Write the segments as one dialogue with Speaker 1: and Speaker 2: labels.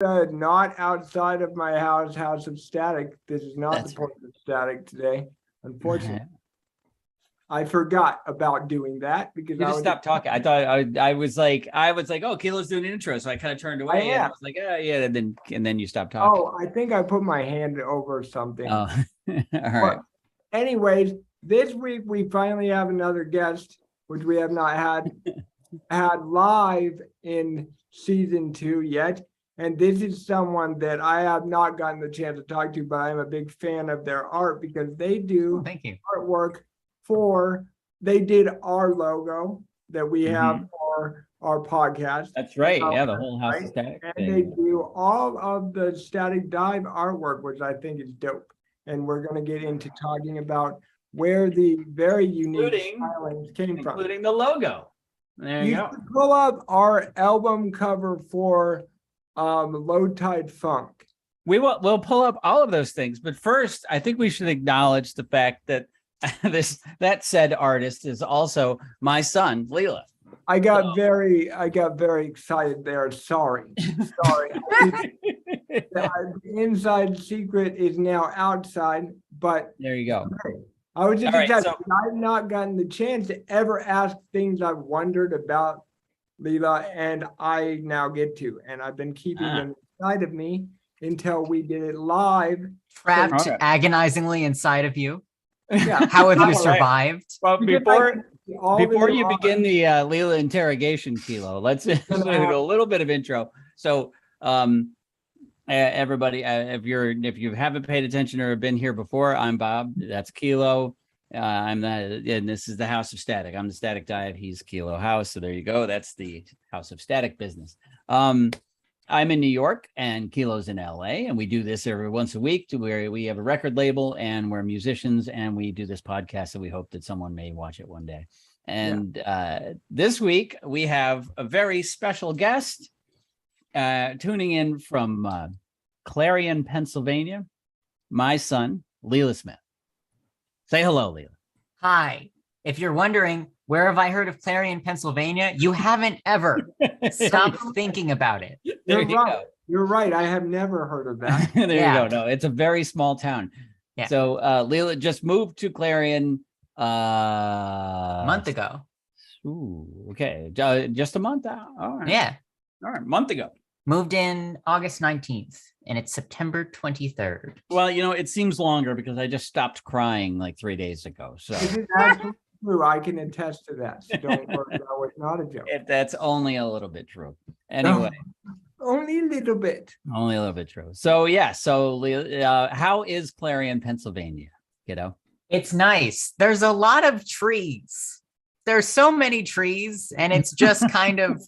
Speaker 1: Not outside of my house of Static. This is not
Speaker 2: That's
Speaker 1: the point of Static today. Unfortunately, I forgot about doing that because
Speaker 2: You
Speaker 1: I
Speaker 2: just
Speaker 1: was
Speaker 2: stopped talking. I thought I was like, oh, Kilo's doing an intro, so I kind of turned away and I
Speaker 1: am.
Speaker 2: was like, oh yeah, and then you stopped talking.
Speaker 1: Oh, I think I put my hand over something.
Speaker 2: Oh, all right.
Speaker 1: But anyways, this week we finally have another guest, which we have not had live in season 2 yet. And this is someone that I have not gotten the chance to talk to, but I'm a big fan of their art because they do
Speaker 3: Thank you.
Speaker 1: artwork they did our logo that we have for our podcast.
Speaker 2: That's right. Yeah, the whole House of Static
Speaker 1: And
Speaker 2: thing.
Speaker 1: they do all of the Static Dive artwork, which I think is dope. And we're going to get into talking about where the very unique stylings came from.
Speaker 2: Including the logo. There you go.
Speaker 1: should pull up our album cover for Low Tide Funk.
Speaker 2: We'll pull up all of those things, but first, I think we should acknowledge the fact that that said artist is also my son, Leela.
Speaker 1: I got very excited there. Sorry. The inside secret is now outside, but
Speaker 2: There you go.
Speaker 1: I was just
Speaker 2: All right,
Speaker 1: excited. I've not gotten the chance to ever ask things I've wondered about Leela, and I now get to, and I've been keeping them inside of me until we did it live.
Speaker 3: Trapped
Speaker 2: Okay.
Speaker 3: agonizingly inside of you.
Speaker 1: Yeah.
Speaker 3: How have you
Speaker 2: All right.
Speaker 3: survived?
Speaker 2: Well,
Speaker 1: Because
Speaker 2: before you begin the Leela interrogation, Kilo, let's do a little bit of intro. So, everybody, if you haven't paid attention or been here before, I'm Bob. That's Kilo. And this is the House of Static. I'm the Static Dive. He's Kilo House. So there you go. That's the House of Static business. I'm in New York and Kilo's in LA, and we do this every once a week where we have a record label and we're musicians and we do this podcast, and we hope that someone may watch it one day. And this week we have a very special guest tuning in from Clarion, Pennsylvania, my son, Leela Smith. Say hello, Leela.
Speaker 3: Hi. If you're wondering, where have I heard of Clarion, Pennsylvania? You haven't ever. Stop thinking about it.
Speaker 2: There
Speaker 1: You're
Speaker 2: you
Speaker 1: right.
Speaker 2: go.
Speaker 1: You're right. I have never heard of that.
Speaker 2: There
Speaker 3: Yeah.
Speaker 2: you go. No, it's a very small town.
Speaker 3: Yeah.
Speaker 2: So Leela just moved to Clarion
Speaker 3: A month ago.
Speaker 2: Ooh, okay. Just a month out. All right.
Speaker 3: Yeah.
Speaker 2: All right. Month ago.
Speaker 3: Moved in August 19th, and it's September 23rd.
Speaker 2: Well, it seems longer because I just stopped crying like 3 days ago. So
Speaker 1: This is absolutely true. I can attest to that. So don't worry. That was not a joke.
Speaker 2: if that's only a little bit true. Anyway,
Speaker 1: Only a little bit.
Speaker 2: only a little bit true. So yeah. So Leela, how is Clarion, Pennsylvania?
Speaker 3: It's nice. There's a lot of trees. There's so many trees, and it's just kind of,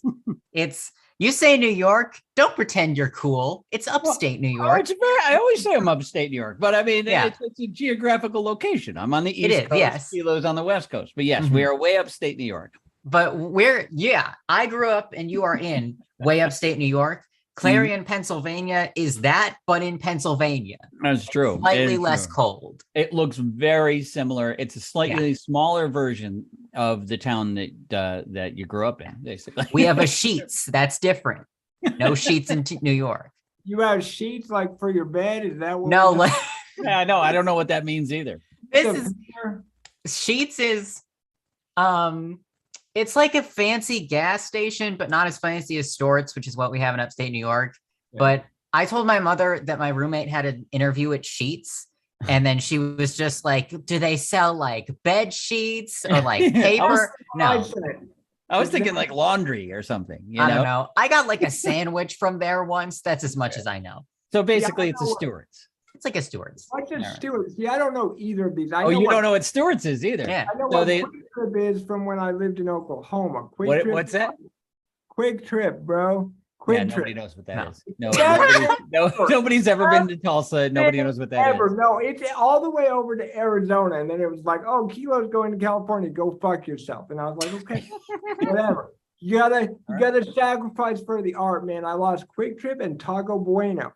Speaker 3: you say New York, don't pretend you're cool. It's upstate New York.
Speaker 2: I always say I'm upstate New York, but I mean,
Speaker 3: Yeah.
Speaker 2: it's a geographical location. I'm on the
Speaker 3: It
Speaker 2: East
Speaker 3: is,
Speaker 2: Coast.
Speaker 3: yes.
Speaker 2: Kilo's on the West Coast. But yes,
Speaker 3: Mhm.
Speaker 2: we are way upstate New York.
Speaker 3: But I grew up and you are in way upstate New York. Clarion, Pennsylvania is that, but in Pennsylvania.
Speaker 2: That's true.
Speaker 3: Slightly
Speaker 2: It is
Speaker 3: less
Speaker 2: true.
Speaker 3: cold.
Speaker 2: It looks very similar. It's a slightly smaller version of the town that you grew up in, basically.
Speaker 3: We have a Sheets. That's different. No Sheets in New York.
Speaker 1: You have sheets like for your bed? Is that what?
Speaker 3: No,
Speaker 1: we-
Speaker 2: Yeah, no, I don't know what that means either.
Speaker 3: Sheets is it's like a fancy gas station, but not as fancy as Stewart's, which is what we have in upstate New York.
Speaker 1: Yeah.
Speaker 3: But I told my mother that my roommate had an interview at Sheets, and then she was just like, do they sell like bed sheets or like paper? No,
Speaker 2: I was thinking like laundry or something.
Speaker 3: I don't know. I got like a sandwich from there once. That's as much as I know.
Speaker 2: So basically, it's a
Speaker 1: know.
Speaker 2: Stewart's.
Speaker 3: It's like a Stewart's.
Speaker 1: What's a
Speaker 2: All right.
Speaker 1: Stewart? See, I don't know either of these.
Speaker 2: Oh, you don't know what Stewart's is either.
Speaker 3: Yeah.
Speaker 1: I know
Speaker 2: So
Speaker 1: what
Speaker 2: they-
Speaker 1: Quick Trip is from when I lived in Oklahoma. Quick Trip.
Speaker 2: What's that?
Speaker 1: Quick Trip, bro.
Speaker 2: Yeah,
Speaker 1: Quick
Speaker 2: nobody
Speaker 1: Trip.
Speaker 2: knows what that
Speaker 3: No.
Speaker 2: is. No,
Speaker 1: Never.
Speaker 2: nobody's ever been to Tulsa. Nobody knows what that
Speaker 1: Ever.
Speaker 2: is.
Speaker 1: No, it's all the way over to Arizona. And then it was like, oh, Kilo's going to California. Go fuck yourself. And I was like, okay, whatever. You gotta sacrifice for the art, man. I lost Quick Trip and Taco Bueno.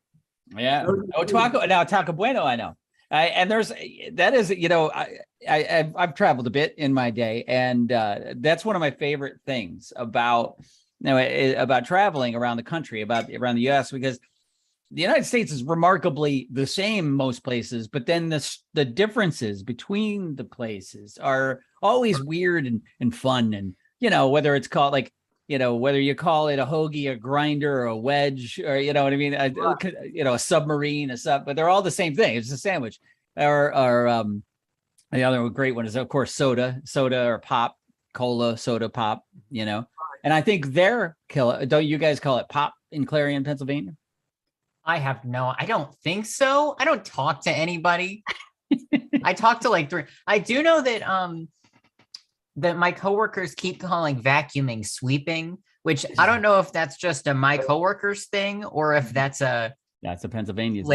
Speaker 2: Yeah.
Speaker 1: Those are
Speaker 2: Taco Bueno, I know. I've traveled a bit in my day, and that's one of my favorite things about traveling around the country, around the U.S. because the United States is remarkably the same most places, but then the differences between the places are always weird and fun. And, whether it's called like, whether you call it a hoagie, a grinder, or a wedge, or, you know what I mean? A submarine, but they're all the same thing. It's a sandwich. Or the other great one is, of course, soda or pop, cola, soda, pop, And I think don't you guys call it pop in Clarion, Pennsylvania?
Speaker 3: I don't think so. I don't talk to anybody. I talk to like 3. I do know that my coworkers keep calling vacuuming sweeping, which I don't know if that's just a my coworkers thing or if that's a Pennsylvania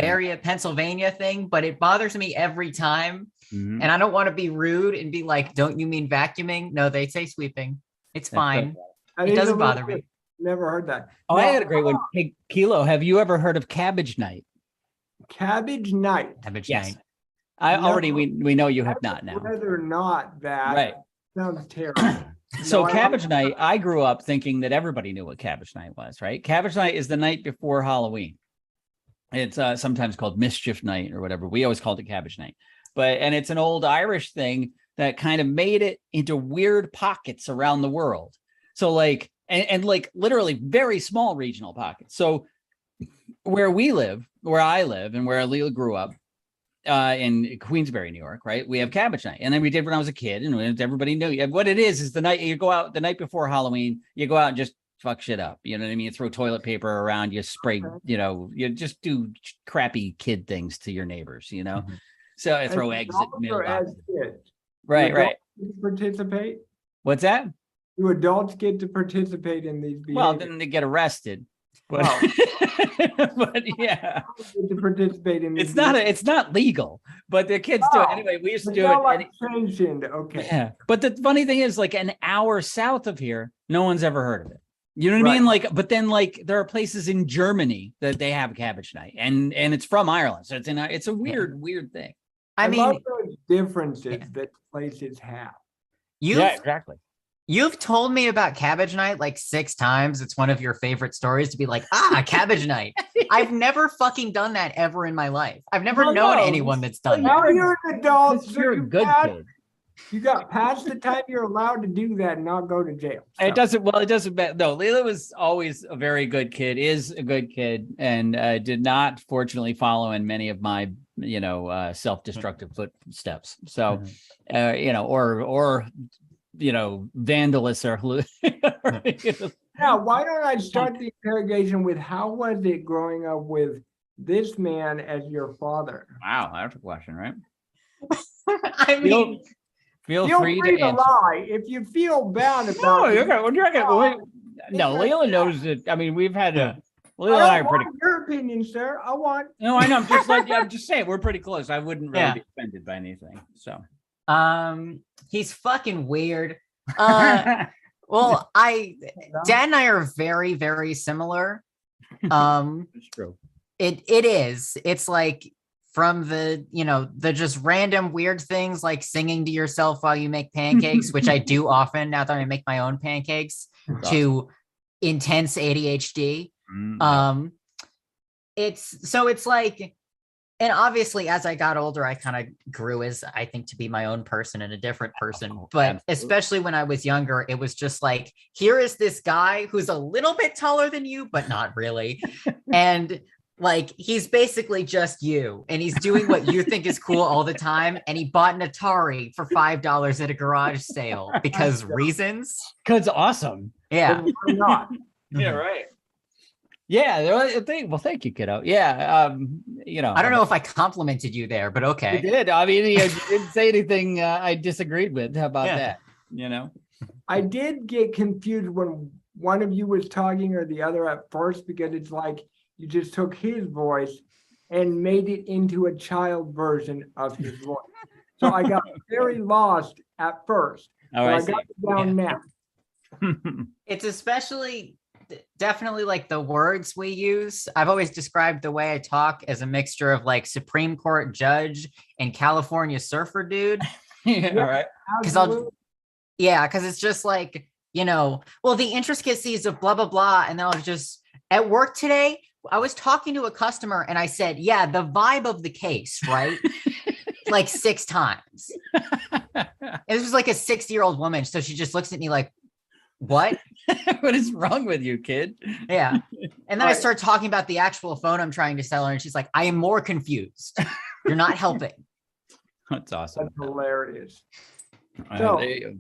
Speaker 3: thing, but it bothers me every time.
Speaker 2: Mm-hmm.
Speaker 3: And I don't want to be rude and be like, don't you mean vacuuming? No, they say sweeping. It's fine. It doesn't bother me.
Speaker 1: Never heard that.
Speaker 2: Oh, I had a great one. Hey, Kilo, have you ever heard of Cabbage Night?
Speaker 1: Cabbage Night.
Speaker 3: Night.
Speaker 2: We know you have not now.
Speaker 1: Whether or not that
Speaker 2: right.
Speaker 1: Sounds terrible.
Speaker 2: So Cabbage Night, I grew up thinking that everybody knew what Cabbage Night was, right? Cabbage Night is the night before Halloween. It's sometimes called Mischief Night or whatever. We always called it Cabbage Night. And it's an old Irish thing that kind of made it into weird pockets around the world. So like, and like literally very small regional pockets. So where I live and where Leela grew up in Queensbury, New York, right? We have Cabbage Night. And then we did when I was a kid and everybody knew. What it is the night you go out, the night before Halloween, you go out and just fuck shit up. You know what I mean? You throw toilet paper around, you spray, you just do crappy kid things to your neighbors, Mm-hmm. So I throw eggs at mailboxes. Right.
Speaker 1: Participate?
Speaker 2: What's that?
Speaker 1: Do adults get to participate in these behaviors?
Speaker 2: Well, then they get arrested. But, but yeah,
Speaker 1: to participate in
Speaker 2: it's not legal, but the kids do it anyway. We used to do it.
Speaker 1: Sanctioned. Okay.
Speaker 2: Yeah, but the funny thing is, like an hour south of here, no one's ever heard of it. You know what I mean? Like, but then like there are places in Germany that they have Cabbage Night, and it's from Ireland, so it's a weird thing.
Speaker 1: I mean, love those differences that places have.
Speaker 2: Exactly.
Speaker 3: You've told me about Cabbage Night like 6 times. It's one of your favorite stories to be like, Cabbage Night. I've never fucking done that ever in my life. I've never known anyone that's done
Speaker 1: now
Speaker 3: that.
Speaker 1: You're an adult. So
Speaker 2: you're a good kid.
Speaker 1: You got past the time you're allowed to do that and not go to jail. So.
Speaker 2: It doesn't. No, Leela was always a very good kid, is a good kid, and did not fortunately follow in many of my, self-destructive footsteps. So, or vandalous or
Speaker 1: Now, why don't I start the interrogation with how was it growing up with this man as your father?
Speaker 2: Wow, that's a question, right?
Speaker 3: I mean,
Speaker 2: feel free to answer.
Speaker 1: Lie if you feel bad about it.
Speaker 2: No, Leela knows that. I mean, we've had Leela and
Speaker 1: I
Speaker 2: are pretty.
Speaker 1: Your opinion, sir. I want.
Speaker 2: No, I know. I'm just saying we're pretty close. I wouldn't really be offended by anything. So.
Speaker 3: He's fucking weird. Well, Dad and I are very, very similar.
Speaker 2: It's true.
Speaker 3: It is. It's like from the just random weird things like singing to yourself while you make pancakes, which I do often now that I make my own pancakes, to intense ADHD. It's like, and obviously, as I got older, I kind of grew as I think to be my own person and a different person. But especially when I was younger, it was just like, here is this guy who's a little bit taller than you, but not really. And like, he's basically just you. And he's doing what you think is cool all the time. And he bought an Atari for $5 at a garage sale because reasons.
Speaker 2: Because awesome.
Speaker 3: Yeah.
Speaker 1: Why not?
Speaker 2: Yeah, right. Yeah, well, thank you, kiddo. Yeah,
Speaker 3: I don't know if I complimented you there, but okay.
Speaker 2: You did. I mean, you didn't say anything I disagreed with. How about that?
Speaker 1: I did get confused when one of you was talking or the other at first, because it's like you just took his voice and made it into a child version of his voice. So I got very lost at first.
Speaker 2: Oh,
Speaker 1: I got it down now.
Speaker 3: It's especially definitely like the words we use. I've always described the way I talk as a mixture of like Supreme Court judge and California surfer dude.
Speaker 2: All right.
Speaker 3: Because it's just like, the intricacies of blah, blah, blah. And then I'll just, at work today, I was talking to a customer and I said, yeah, the vibe of the case, right? Like 6 times. And this was like a 60-year-old woman. So she just looks at me like, what?
Speaker 2: What is wrong with you, kid?
Speaker 3: Yeah. And then I
Speaker 1: Right.
Speaker 3: start talking about the actual phone I'm trying to sell her. And she's like, I am more confused. You're not helping.
Speaker 2: That's awesome.
Speaker 1: That's hilarious.
Speaker 2: Uh,
Speaker 1: So-
Speaker 2: there you go.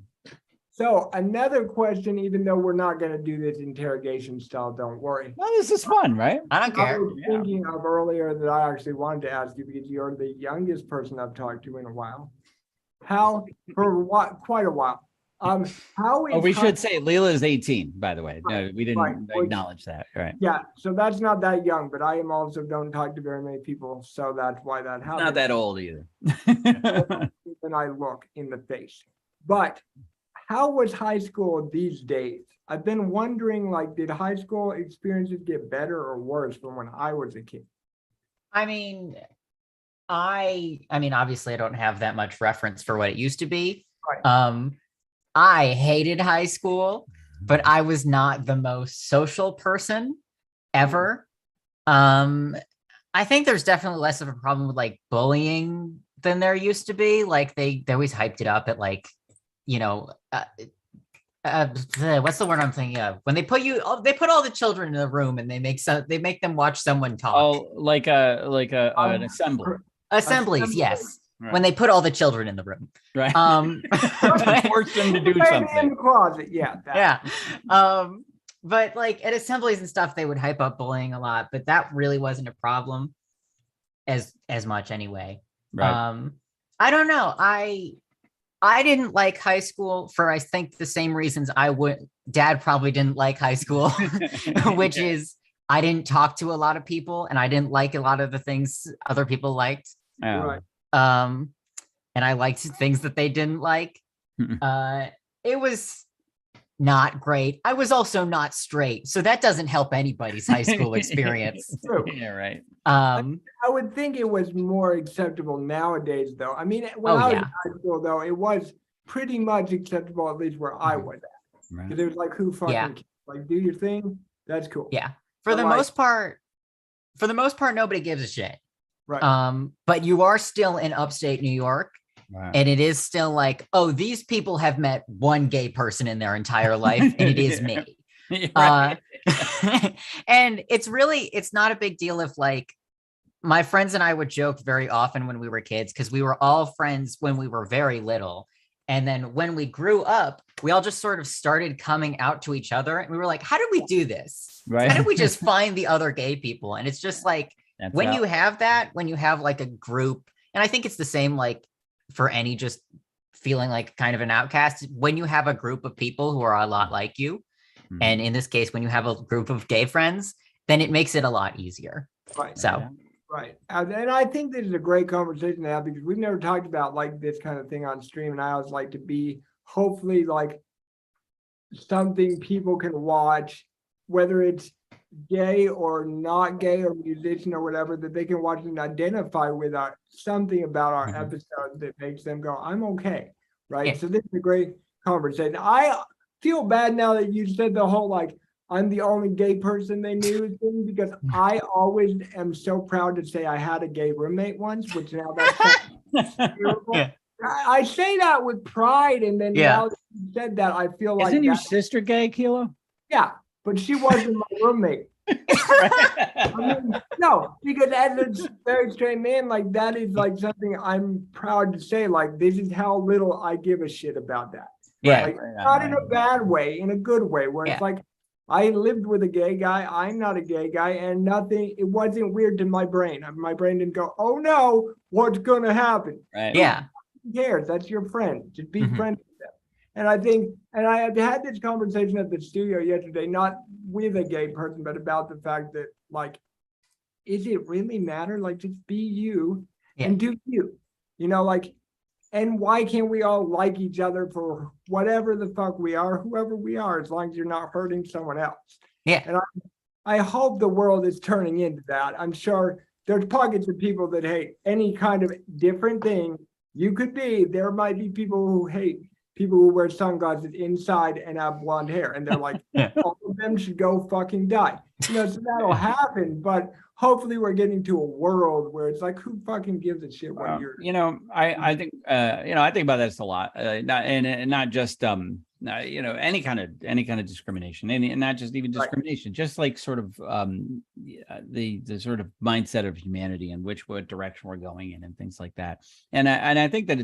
Speaker 1: So another question, even though we're not gonna do this interrogation style, don't worry.
Speaker 2: Well, this is fun, right?
Speaker 3: I don't
Speaker 1: I
Speaker 3: care.
Speaker 1: was thinking of earlier that I actually wanted to ask you because you're the youngest person I've talked to in a while. How, for what, quite a while. How is
Speaker 2: Oh, we
Speaker 1: high-
Speaker 2: should say Leela is 18, by the way. No, we
Speaker 1: right,
Speaker 2: didn't
Speaker 1: which-
Speaker 2: acknowledge that. Right.
Speaker 1: Yeah, so that's not that young, but I am also don't talk to very many people, so that's why that happens.
Speaker 2: Not that old either.
Speaker 1: When I look in the face. But how was high school these days? I've been wondering, like, did high school experiences get better or worse from when I was a kid?
Speaker 3: I mean, obviously I don't have that much reference for what it used to be.
Speaker 1: Right.
Speaker 3: I hated high school, but I was not the most social person ever. I think there's definitely less of a problem with like bullying than there used to be. Like they always hyped it up at like, you know, what's the word I'm thinking of? When they put all the children in a room and they make them watch someone talk.
Speaker 2: Oh, like an
Speaker 1: Um,
Speaker 2: assembly,
Speaker 3: Assemblies,
Speaker 1: assembly.
Speaker 3: yes.
Speaker 2: Right.
Speaker 3: When they put all the children in the room.
Speaker 2: right?
Speaker 3: But-
Speaker 2: Force them to do
Speaker 1: Baby in
Speaker 2: something.
Speaker 1: the closet, yeah. that.
Speaker 3: yeah. But like at assemblies and stuff, they would hype up bullying a lot, but that really wasn't a problem as much anyway.
Speaker 2: Right.
Speaker 3: I don't know. I didn't like high school for I think the same reasons Dad probably didn't like high school, which is I didn't talk to a lot of people and I didn't like a lot of the things other people liked.
Speaker 2: Yeah.
Speaker 1: Right.
Speaker 3: And I liked things that they didn't like. It was not great. I was also not straight, so that doesn't help anybody's high school experience.
Speaker 1: True.
Speaker 2: Yeah, right.
Speaker 1: I would think it was more acceptable nowadays, though. I mean, when
Speaker 3: Oh,
Speaker 1: I was
Speaker 3: yeah.
Speaker 1: in high school, though, it was pretty much acceptable, at least where I was at.
Speaker 2: Right.
Speaker 1: Because it was like, who fucking
Speaker 3: Yeah.
Speaker 1: cares? Like, do your thing. That's cool.
Speaker 3: Yeah. For
Speaker 1: But,
Speaker 3: the
Speaker 1: like-
Speaker 3: most part, nobody gives a shit.
Speaker 1: Right.
Speaker 3: But you are still in upstate New York,
Speaker 2: Wow.
Speaker 3: and it is still like, oh, these people have met one gay person in their entire life, and it is me.
Speaker 2: Right.
Speaker 3: And it's not a big deal if like my friends and I would joke very often when we were kids because we were all friends when we were very little. And then when we grew up, we all just sort of started coming out to each other. And we were like, how did we do this?
Speaker 2: Right.
Speaker 3: How did we just find the other gay people? And it's just like,
Speaker 2: That's
Speaker 3: when
Speaker 2: how-
Speaker 3: you have that, when you have like a group, and I think it's the same like for any just feeling like kind of an outcast, when you have a group of people who are a lot like you,
Speaker 2: Mhm.
Speaker 3: and in this case, when you have a group of gay friends, then it makes it a lot easier.
Speaker 1: Right.
Speaker 3: So
Speaker 1: Right. And I think this is a great conversation to have because we've never talked about like this kind of thing on stream. And I always like to be hopefully like something people can watch, whether it's gay or not gay or musician or whatever, that they can watch and identify with something about our
Speaker 2: Mhm.
Speaker 1: episode that makes them go, I'm okay. Right.
Speaker 3: Yeah.
Speaker 1: So this is a great conversation. I feel bad now that you said the whole like, I'm the only gay person they knew thing because I always am so proud to say I had a gay roommate once, which now that's terrible.
Speaker 3: Yeah.
Speaker 1: I say that with pride, and then
Speaker 3: Yeah.
Speaker 1: now that you said that, I feel like
Speaker 2: Isn't your
Speaker 1: that-
Speaker 2: sister gay, Kilo?
Speaker 1: yeah, but she wasn't my roommate. I mean, no, because as a very straight man, like that is like something I'm proud to say. Like this is how little I give a shit about that.
Speaker 3: yeah,
Speaker 1: Like, not in a bad way, in a good way, where
Speaker 3: Yeah.
Speaker 1: it's like I lived with a gay guy. I'm not a gay guy, and it wasn't weird to my brain. My brain didn't go, "Oh no, what's gonna happen?"
Speaker 2: Right.
Speaker 3: yeah,
Speaker 1: Who cares? That's your friend. Just be
Speaker 3: Mhm.
Speaker 1: friends with them. And I think, and I had had this conversation at the studio yesterday, not with a gay person, but about the fact that, like, is it really matter? Like, just be you and do you. You know, like, and why can't we all like each other for whatever the fuck we are, whoever we are, as long as you're not hurting someone else?
Speaker 3: Yeah.
Speaker 1: And I hope the world is turning into that. I'm sure there's pockets of people that hate any kind of different thing you could be. There might be people who hate people who wear sunglasses inside and have blonde hair, and they're like,
Speaker 3: Yeah.
Speaker 1: all of them should go fucking die. So that'll happen, but hopefully we're getting to a world where it's like, who fucking gives a shit what you're.
Speaker 2: I think I think about this a lot, not and not just any kind of discrimination, and not just even
Speaker 1: Right.
Speaker 2: discrimination, just like sort of the sort of mindset of humanity and what direction we're going in and things like that. And I think that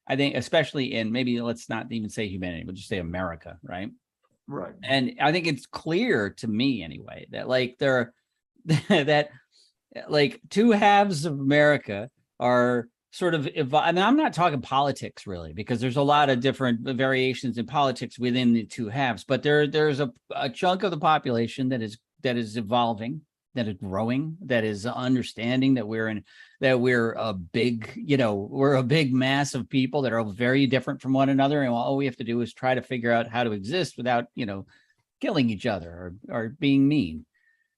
Speaker 2: I think especially in, maybe let's not even say humanity, we'll just say America, right?
Speaker 1: Right.
Speaker 2: And I think it's clear to me anyway that like that like two halves of America are sort of I mean, I'm not talking politics really, because there's a lot of different variations in politics within the two halves, but there's a chunk of the population that is evolving, that is growing, that is understanding that we're a big, we're a big mass of people that are very different from one another, and all we have to do is try to figure out how to exist without killing each other or being mean.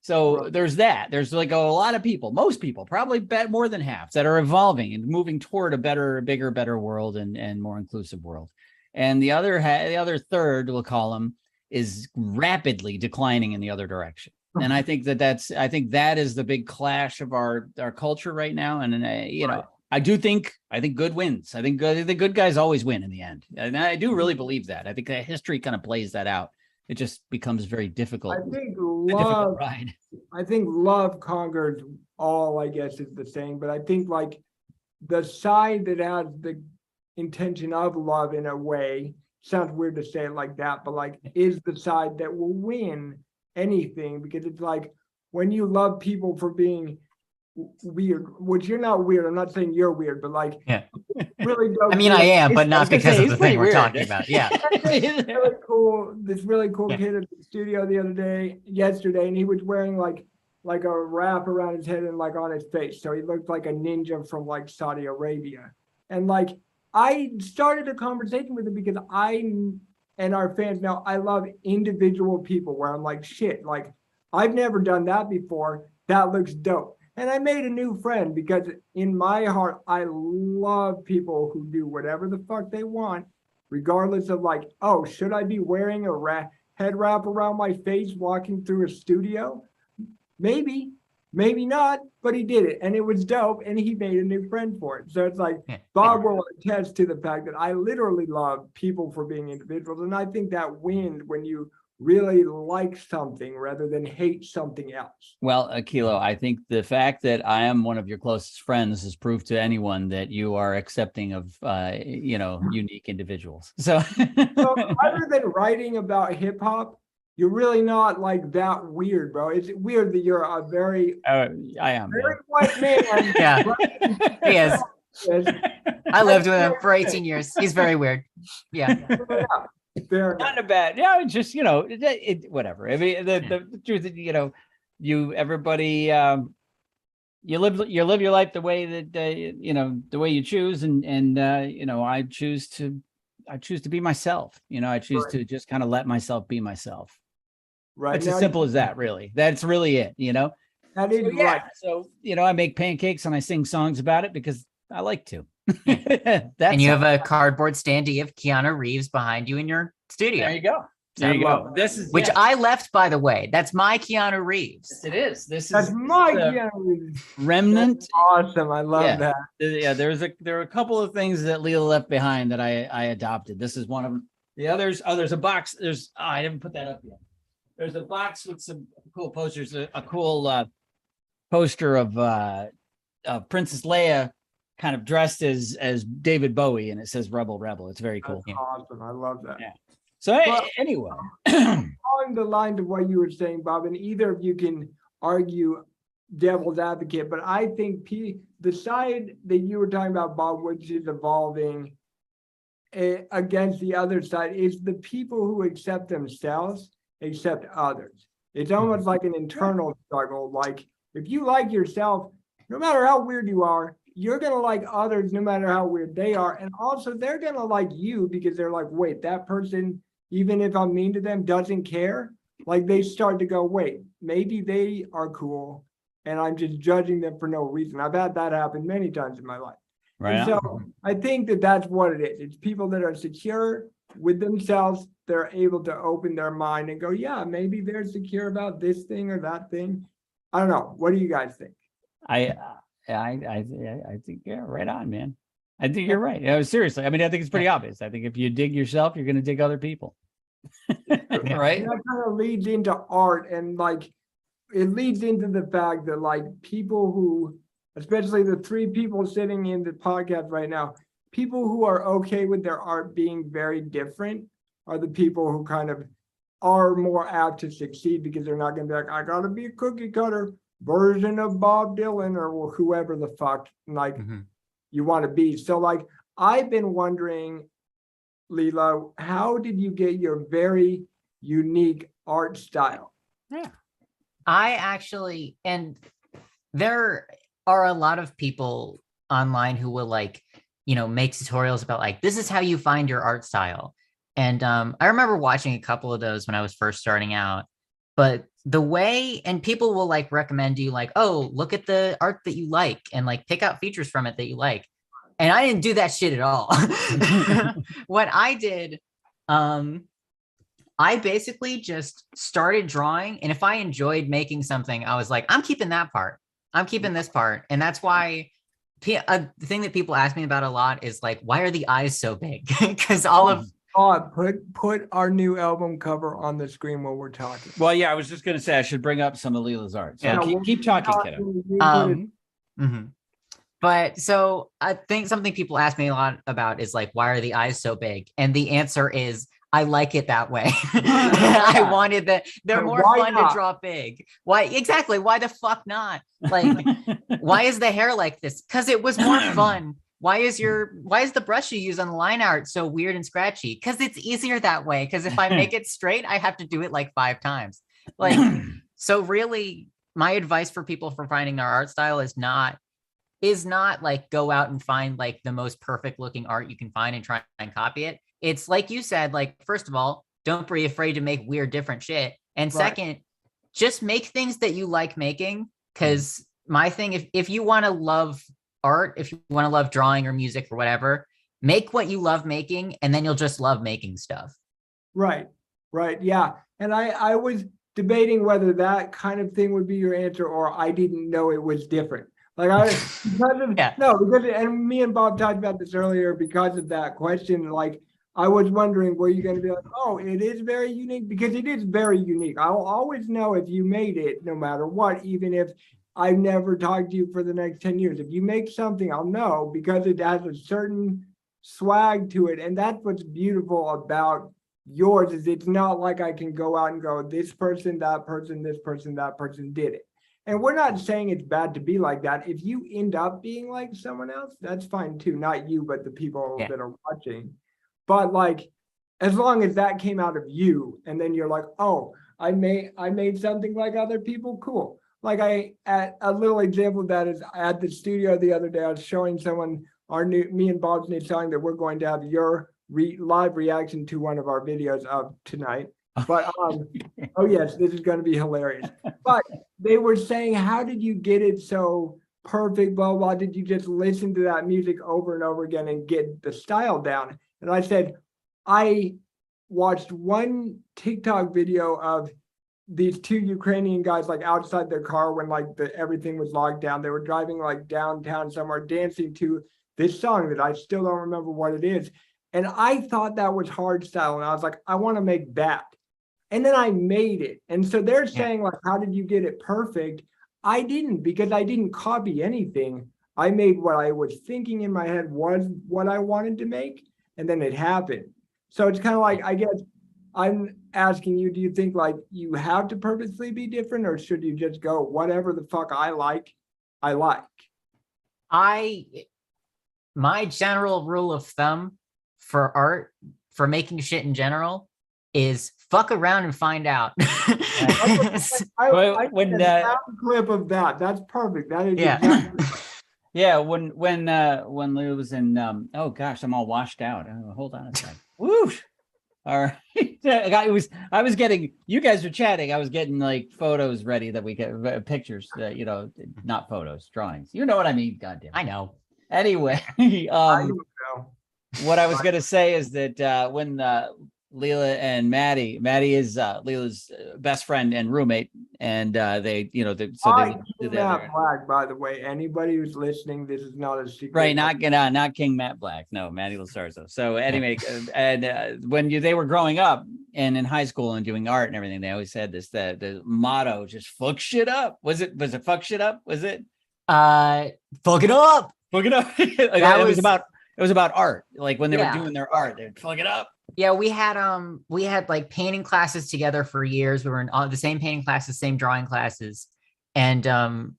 Speaker 2: So
Speaker 1: Right.
Speaker 2: there's that. There's like a lot of people, most people, probably more than half, that are evolving and moving toward a better, bigger, better world and more inclusive world. And the other third, we'll call them, is rapidly declining in the other direction. And I think that is the big clash of our culture right now. And
Speaker 1: Right.
Speaker 2: I think good wins. I think the good guys always win in the end. And I do really believe that. I think that history kind of plays that out. It just becomes very difficult.
Speaker 1: I think
Speaker 2: A difficult
Speaker 1: love
Speaker 2: ride.
Speaker 1: I think love conquers all, I guess is the saying, but I think like the side that has the intention of love in a way, sounds weird to say it like that, but like is the side that will win anything, because it's like when you love people for being weird, which you're not weird, I'm not saying you're weird, but like
Speaker 3: Yeah.
Speaker 1: really dope.
Speaker 3: I mean, I am, but
Speaker 2: I
Speaker 3: not
Speaker 2: was gonna
Speaker 3: because
Speaker 2: say,
Speaker 3: of
Speaker 2: he's
Speaker 3: the
Speaker 2: pretty
Speaker 3: thing we're
Speaker 2: weird.
Speaker 3: talking about. Yeah.
Speaker 1: This really cool
Speaker 3: Yeah.
Speaker 1: kid at the studio the other day, yesterday, and he was wearing like a wrap around his head and like on his face. So he looked like a ninja from like Saudi Arabia. And like I started a conversation with him because and our fans know I love individual people where I'm like, shit, like I've never done that before. That looks dope. And I made a new friend because in my heart, I love people who do whatever the fuck they want, regardless of like, oh, should I be wearing a head wrap around my face walking through a studio? Maybe, maybe not, but he did it and it was dope and he made a new friend for it. So it's like,
Speaker 3: Yeah.
Speaker 1: Bob will attest to the fact that I literally love people for being individuals. And I think that wins when you really like something rather than hate something else.
Speaker 2: Well, Akilo, I think the fact that I am one of your closest friends is proof to anyone that you are accepting of, unique individuals. So,
Speaker 1: So other than writing about hip hop, you're really not like that weird, bro. It's weird that you're a very,
Speaker 2: I am.
Speaker 1: very white man.
Speaker 3: Yeah. He is.
Speaker 1: Yes,
Speaker 3: I lived with him for 18 years. He's very weird. Yeah.
Speaker 1: fair enough.
Speaker 2: Not in a bad, yeah, it's just, whatever. I mean, the truth is, everybody, you live your life the way that, the way you choose. And I choose to be myself. I choose
Speaker 1: Right.
Speaker 2: to just kind of let myself be myself.
Speaker 1: Right.
Speaker 2: It's
Speaker 1: now,
Speaker 2: as simple as that, really. That's really it,
Speaker 1: that is
Speaker 2: So, yeah.
Speaker 1: right.
Speaker 2: So, I make pancakes and I sing songs about it because I like to.
Speaker 3: And you have a cardboard standee of Keanu Reeves behind you in your studio.
Speaker 2: There you go.
Speaker 3: So
Speaker 2: There you
Speaker 1: love
Speaker 2: go.
Speaker 1: that.
Speaker 2: This is
Speaker 3: Which I left, by the way. That's my Keanu Reeves.
Speaker 2: it is. This
Speaker 1: That's
Speaker 2: is
Speaker 1: my
Speaker 2: the
Speaker 1: Keanu.
Speaker 2: remnant.
Speaker 1: Awesome. I love
Speaker 2: Yeah.
Speaker 1: that.
Speaker 2: Yeah, there are a couple of things that Leah left behind that I adopted. This is one of them. The others, there's a box. I didn't put that up yet. There's a box with some cool posters. A cool poster of Princess Leia, kind of dressed as David Bowie, and it says "Rebel, Rebel." It's very cool.
Speaker 1: That's awesome. I love that.
Speaker 2: Yeah. So
Speaker 1: Well-
Speaker 2: anyway,
Speaker 1: Along the lines of what you were saying, Bob, and either of you can argue devil's advocate, but I think the side that you were talking about, Bob, which is evolving against the other side, is the people who accept themselves, accept others. It's almost like an internal struggle. Like if you like yourself, no matter how weird you are, you're going to like others no matter how weird they are. And also they're going to like you because they're like, wait, that person, even if I'm mean to them, doesn't care. Like they start to go, wait, maybe they are cool and I'm just judging them for no reason. I've had that happen many times in my life.
Speaker 2: Right.
Speaker 1: And so I think that that's what it is. It's people that are secure with themselves. They're able to open their mind and go, yeah, maybe they're secure about this thing or that thing. I don't know. What do you guys think?
Speaker 2: I think, yeah, right on, man. I think you're right. Seriously. I mean, I think it's pretty obvious. I think if you dig yourself, you're going to dig other people. Right.
Speaker 1: And that kind of leads into art, and like it leads into the fact that like people who, especially the three people sitting in the podcast right now, people who are okay with their art being very different are the people who kind of are more apt to succeed, because they're not going to be like, I got to be a cookie cutter version of Bob Dylan or whoever the fuck like you want to be. So like I've been wondering, Leela, how did you get your very unique art style?
Speaker 3: I actually, and there are a lot of people online who will like, make tutorials about like, this is how you find your art style. And I remember watching a couple of those when I was first starting out, but the way, and people will like recommend you like, oh, look at the art that you like and like pick out features from it that you like. And I didn't do that shit at all. What I did, I basically just started drawing. And if I enjoyed making something, I was like, I'm keeping that part. I'm keeping this part. And that's why the thing that people ask me about a lot is like, why are the eyes so big? Because all of
Speaker 1: put our new album cover on the screen while we're talking.
Speaker 2: Well, yeah, I was just going to say I should bring up some of Leela's art. So
Speaker 3: Yeah.
Speaker 2: keep talking, kiddo.
Speaker 3: But so I think something people ask me a lot about is like, why are the eyes so big? And the answer is, I like it that way. I wanted that. They're more fun to draw big. Why? Exactly. Why the fuck not? Like, why is the hair like this? Because it was more fun. Why is the brush you use on the line art so weird and scratchy? Because it's easier that way. Because if I make it straight, I have to do it like 5 times. Like, so really, my advice for people for finding their art style is not like go out and find like the most perfect looking art you can find and try and copy it. It's like you said, like, first of all, don't be afraid to make weird, different shit. And second, just make things that you like making. Because my thing, if you want to love art, if you want to love drawing or music or whatever, make what you love making, and then you'll just love making stuff.
Speaker 1: Right. Yeah. And I was debating whether that kind of thing would be your answer, or I didn't know it was different. Like because and me and Bob talked about this earlier because of that question. Like I was wondering, were you going to be like, oh, it is very unique? Because it is very unique. I'll always know if you made it, no matter what, even if I've never talked to you for the next 10 years. If you make something, I'll know, because it has a certain swag to it. And that's what's beautiful about yours, is it's not like I can go out and go, this person, that person, this person, that person did it. And we're not saying it's bad to be like that. If you end up being like someone else, that's fine too. Not you, but the people that are watching. But like, as long as that came out of you, and then you're like, oh, I made something like other people, cool. Like a little example of that is at the studio the other day, I was showing someone me and Bob's new song that we're going to have your live reaction to one of our videos of tonight. But oh yes, this is going to be hilarious. But they were saying, how did you get it so perfect? Blah blah. Did you just listen to that music over and over again and get the style down? And I said, I watched one TikTok video of these 2 Ukrainian guys like outside their car when like everything was locked down. They were driving like downtown somewhere, dancing to this song that I still don't remember what it is. And I thought that was hard style, and I was like, I want to make that. And then I made it. And so they're saying like, how did you get it perfect? I didn't, because I didn't copy anything. I made what I was thinking in my head was what I wanted to make, and then it happened. So it's kind of like, I guess I'm asking you, do you think like you have to purposely be different, or should you just go, whatever the fuck I like, I like?
Speaker 3: My general rule of thumb for art, for making shit in general, is fuck around and find out.
Speaker 1: I clip of that. That's perfect. That is exactly.
Speaker 2: Yeah, when Lou was in oh gosh, I'm all washed out. Hold on a second. Woo! All right. I was getting, you guys were chatting. I was getting like photos ready that we get pictures, not photos, drawings. You know what I mean? Goddamn.
Speaker 3: I know.
Speaker 2: Anyway,
Speaker 1: I don't know.
Speaker 2: what I was gonna say is that when Leela and Maddie is Leela's best friend and roommate, and they, so
Speaker 1: I
Speaker 2: they live
Speaker 1: King
Speaker 2: together.
Speaker 1: Matt Black, by the way. Anybody who's listening, this is not a secret.
Speaker 2: Right, not King Matt Black, no, Maddie Lazarzo. So anyway, and when they were growing up and in high school and doing art and everything, they always said this, that the motto, just fuck shit up. Was it fuck shit up? Was it?
Speaker 3: Fuck it up.
Speaker 2: Fuck it up. It was about art. Like when they were doing their art, they'd fuck it up.
Speaker 3: Yeah, we had like painting classes together for years. We were in all the same painting classes, same drawing classes. And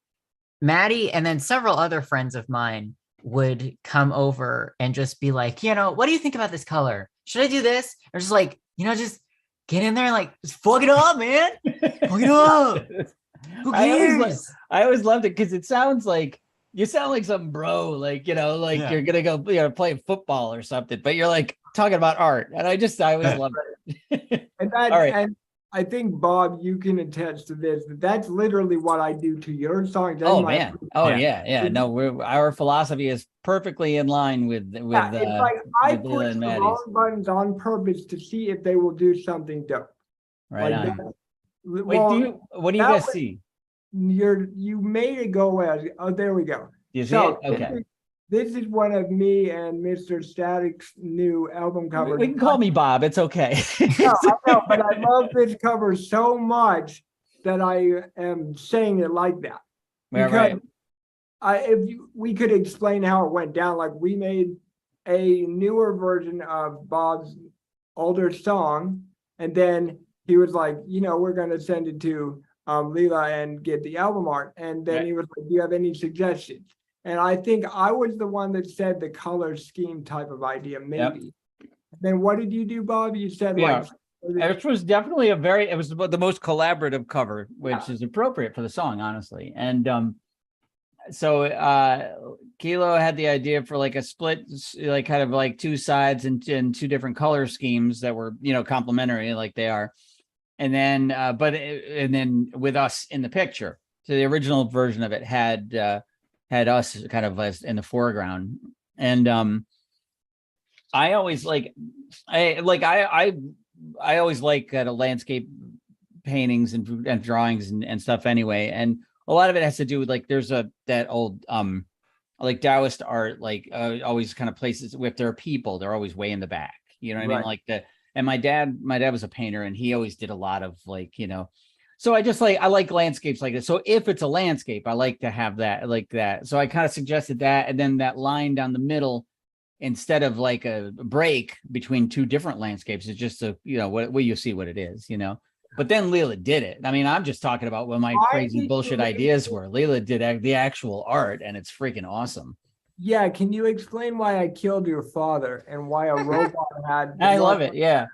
Speaker 3: Maddie and then several other friends of mine would come over and just be like, what do you think about this color? Should I do this? Or just like, just get in there and like, just fuck it up, man. Fuck it up. Who cares?
Speaker 2: I always loved it because it sounds like you sound like some bro, like, you're gonna go play football or something, but you're like talking about art. And I always loved it.
Speaker 1: And and I think, Bob, you can attest to this. That's literally what I do to your songs.
Speaker 2: Oh man. Oh yeah. No, our philosophy is perfectly in line with
Speaker 1: it's like I
Speaker 2: with Leela
Speaker 1: push
Speaker 2: and
Speaker 1: the
Speaker 2: Maddie's.
Speaker 1: wrong buttons on purpose to see if they will do something dope.
Speaker 2: Right
Speaker 1: Like
Speaker 2: on.
Speaker 1: that.
Speaker 2: Wait,
Speaker 1: Well,
Speaker 2: what do you
Speaker 1: that
Speaker 2: guys
Speaker 1: was-
Speaker 2: see?
Speaker 1: you made it go as there we go.
Speaker 2: Do you see
Speaker 1: So
Speaker 2: it? Okay.
Speaker 1: this is one of me and Mr. Static's new album covers.
Speaker 2: We can call me Bob. It's okay.
Speaker 1: No, I know, but I love this cover so much that I am saying it like that.
Speaker 2: Right.
Speaker 1: We could explain how it went down. Like we made a newer version of Bob's older song, and then he was like, we're gonna send it to Leela and get the album art. And then
Speaker 2: Right.
Speaker 1: he was like, do you have any suggestions? And I think I was the one that said the color scheme type of idea, maybe. Then what did you do, Bob? You said
Speaker 2: It was definitely it was the most collaborative cover, which is appropriate for the song, honestly. And so Kilo had the idea for like a split, like kind of like two sides and two different color schemes that were, complementary like they are. And then, and then with us in the picture. So the original version of it had us kind of as in the foreground. And I always I always like landscape paintings and drawings and stuff anyway. And a lot of it has to do with like there's that old like Taoist art, always kind of places with their people, they're always way in the back. You know what I mean? Like and my dad was a painter and he always did a lot of so I like landscapes like this. So if it's a landscape, I like to have that like that. So I kind of suggested that, and then that line down the middle, instead of like a break between two different landscapes, it's just what you see what it is, But then Leela did it. I mean, I'm just talking about what my crazy bullshit ideas were. Leela did the actual art, and it's freaking awesome.
Speaker 1: Yeah, can you explain why I killed your father and why a robot had?
Speaker 2: I love it. Yeah.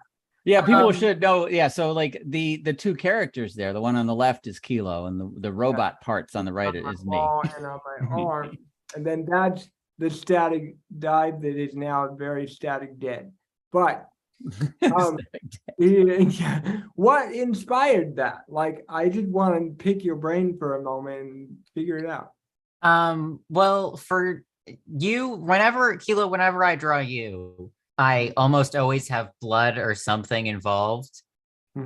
Speaker 2: People should know. Yeah. So like the two characters there, the one on the left is Kilo, and the robot parts on the right is me.
Speaker 1: And on my arm, and then that's the static dive that is now very static dead. But what inspired that? Like, I just want to pick your brain for a moment and figure it out.
Speaker 3: Well, for you, whenever I draw you, I almost always have blood or something involved.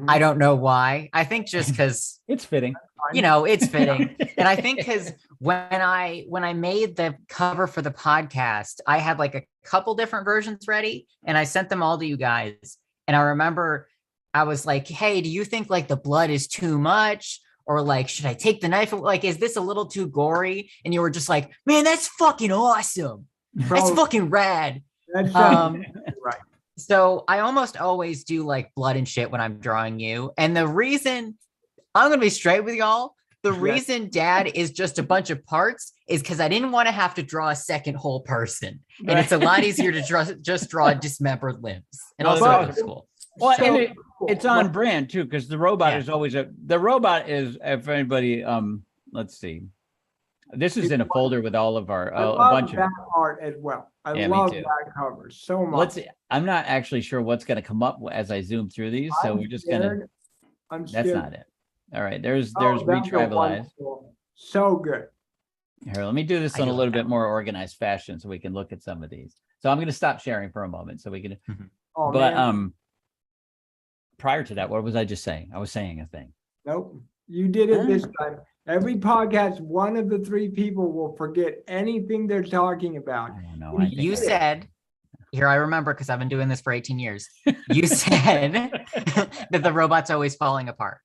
Speaker 3: I don't know why. I think just because
Speaker 2: it's fitting.
Speaker 3: It's fitting. And I think because when I made the cover for the podcast, I had like a couple different versions ready and I sent them all to you guys. And I remember I was like, hey, do you think like the blood is too much? Or like, should I take the knife? Like, is this a little too gory? And you were just like, man, that's fucking awesome. That's fucking rad.
Speaker 1: That's right.
Speaker 3: So I almost always do like blood and shit when I'm drawing you. And the reason I'm going to be straight with y'all, the reason Dad is just a bunch of parts is because I didn't want to have to draw a second whole person. And it's a lot easier to just draw dismembered limbs. And also it's cool.
Speaker 2: Well, and it's on brand too, because the robot is always the robot is, if anybody, let's see. This is in a folder with all of our a bunch of
Speaker 1: that art as well. I love that cover so much.
Speaker 2: Let's see. I'm not actually sure what's going to come up as I zoom through these, so we're just gonna. That's not it. All right, there's retribalize.
Speaker 1: So good.
Speaker 2: Here, let me do this
Speaker 3: I
Speaker 2: in
Speaker 3: do
Speaker 2: a
Speaker 3: like
Speaker 2: little
Speaker 3: that
Speaker 2: bit more organized fashion so we can look at some of these. So I'm going to stop sharing for a moment so we can.
Speaker 1: Oh,
Speaker 2: But
Speaker 1: man.
Speaker 2: prior to that, what was I just saying? I was saying a thing.
Speaker 1: Nope. You did it this time. Every podcast, one of the three people will forget anything they're talking about.
Speaker 2: I don't know.
Speaker 1: You
Speaker 2: I think
Speaker 3: You
Speaker 2: I-
Speaker 3: said, here I remember because I've been doing this for 18 years. You said that the robot's always falling apart.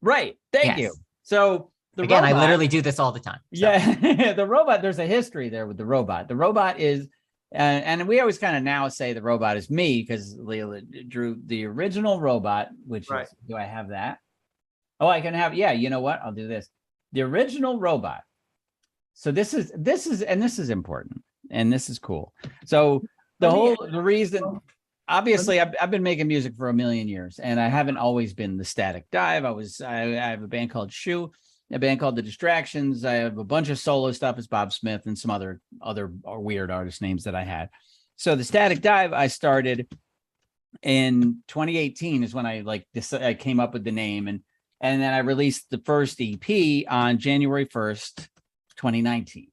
Speaker 2: right. Thank you.
Speaker 3: Yes.
Speaker 2: So the
Speaker 3: Again, I
Speaker 2: robot-
Speaker 3: literally do this all the time. So.
Speaker 2: Yeah, the robot. There's a history there with the robot. The robot is, and we always kind of now say the robot is me because Leila drew the original robot. Which
Speaker 1: Right.
Speaker 2: is, do I have that? Oh, I can have. Yeah, you know what? I'll do this. The original robot. So this is important, and this is cool. So the reason. Obviously, I've been making music for a million years, and I haven't always been the Static Dive. I have a band called Shoe, a band called The Distractions. I have a bunch of solo stuff as Bob Smith and some other weird artist names that I had. So the Static Dive I started in 2018 is when I came up with the name, and then I released the first EP on January 1st, 2019.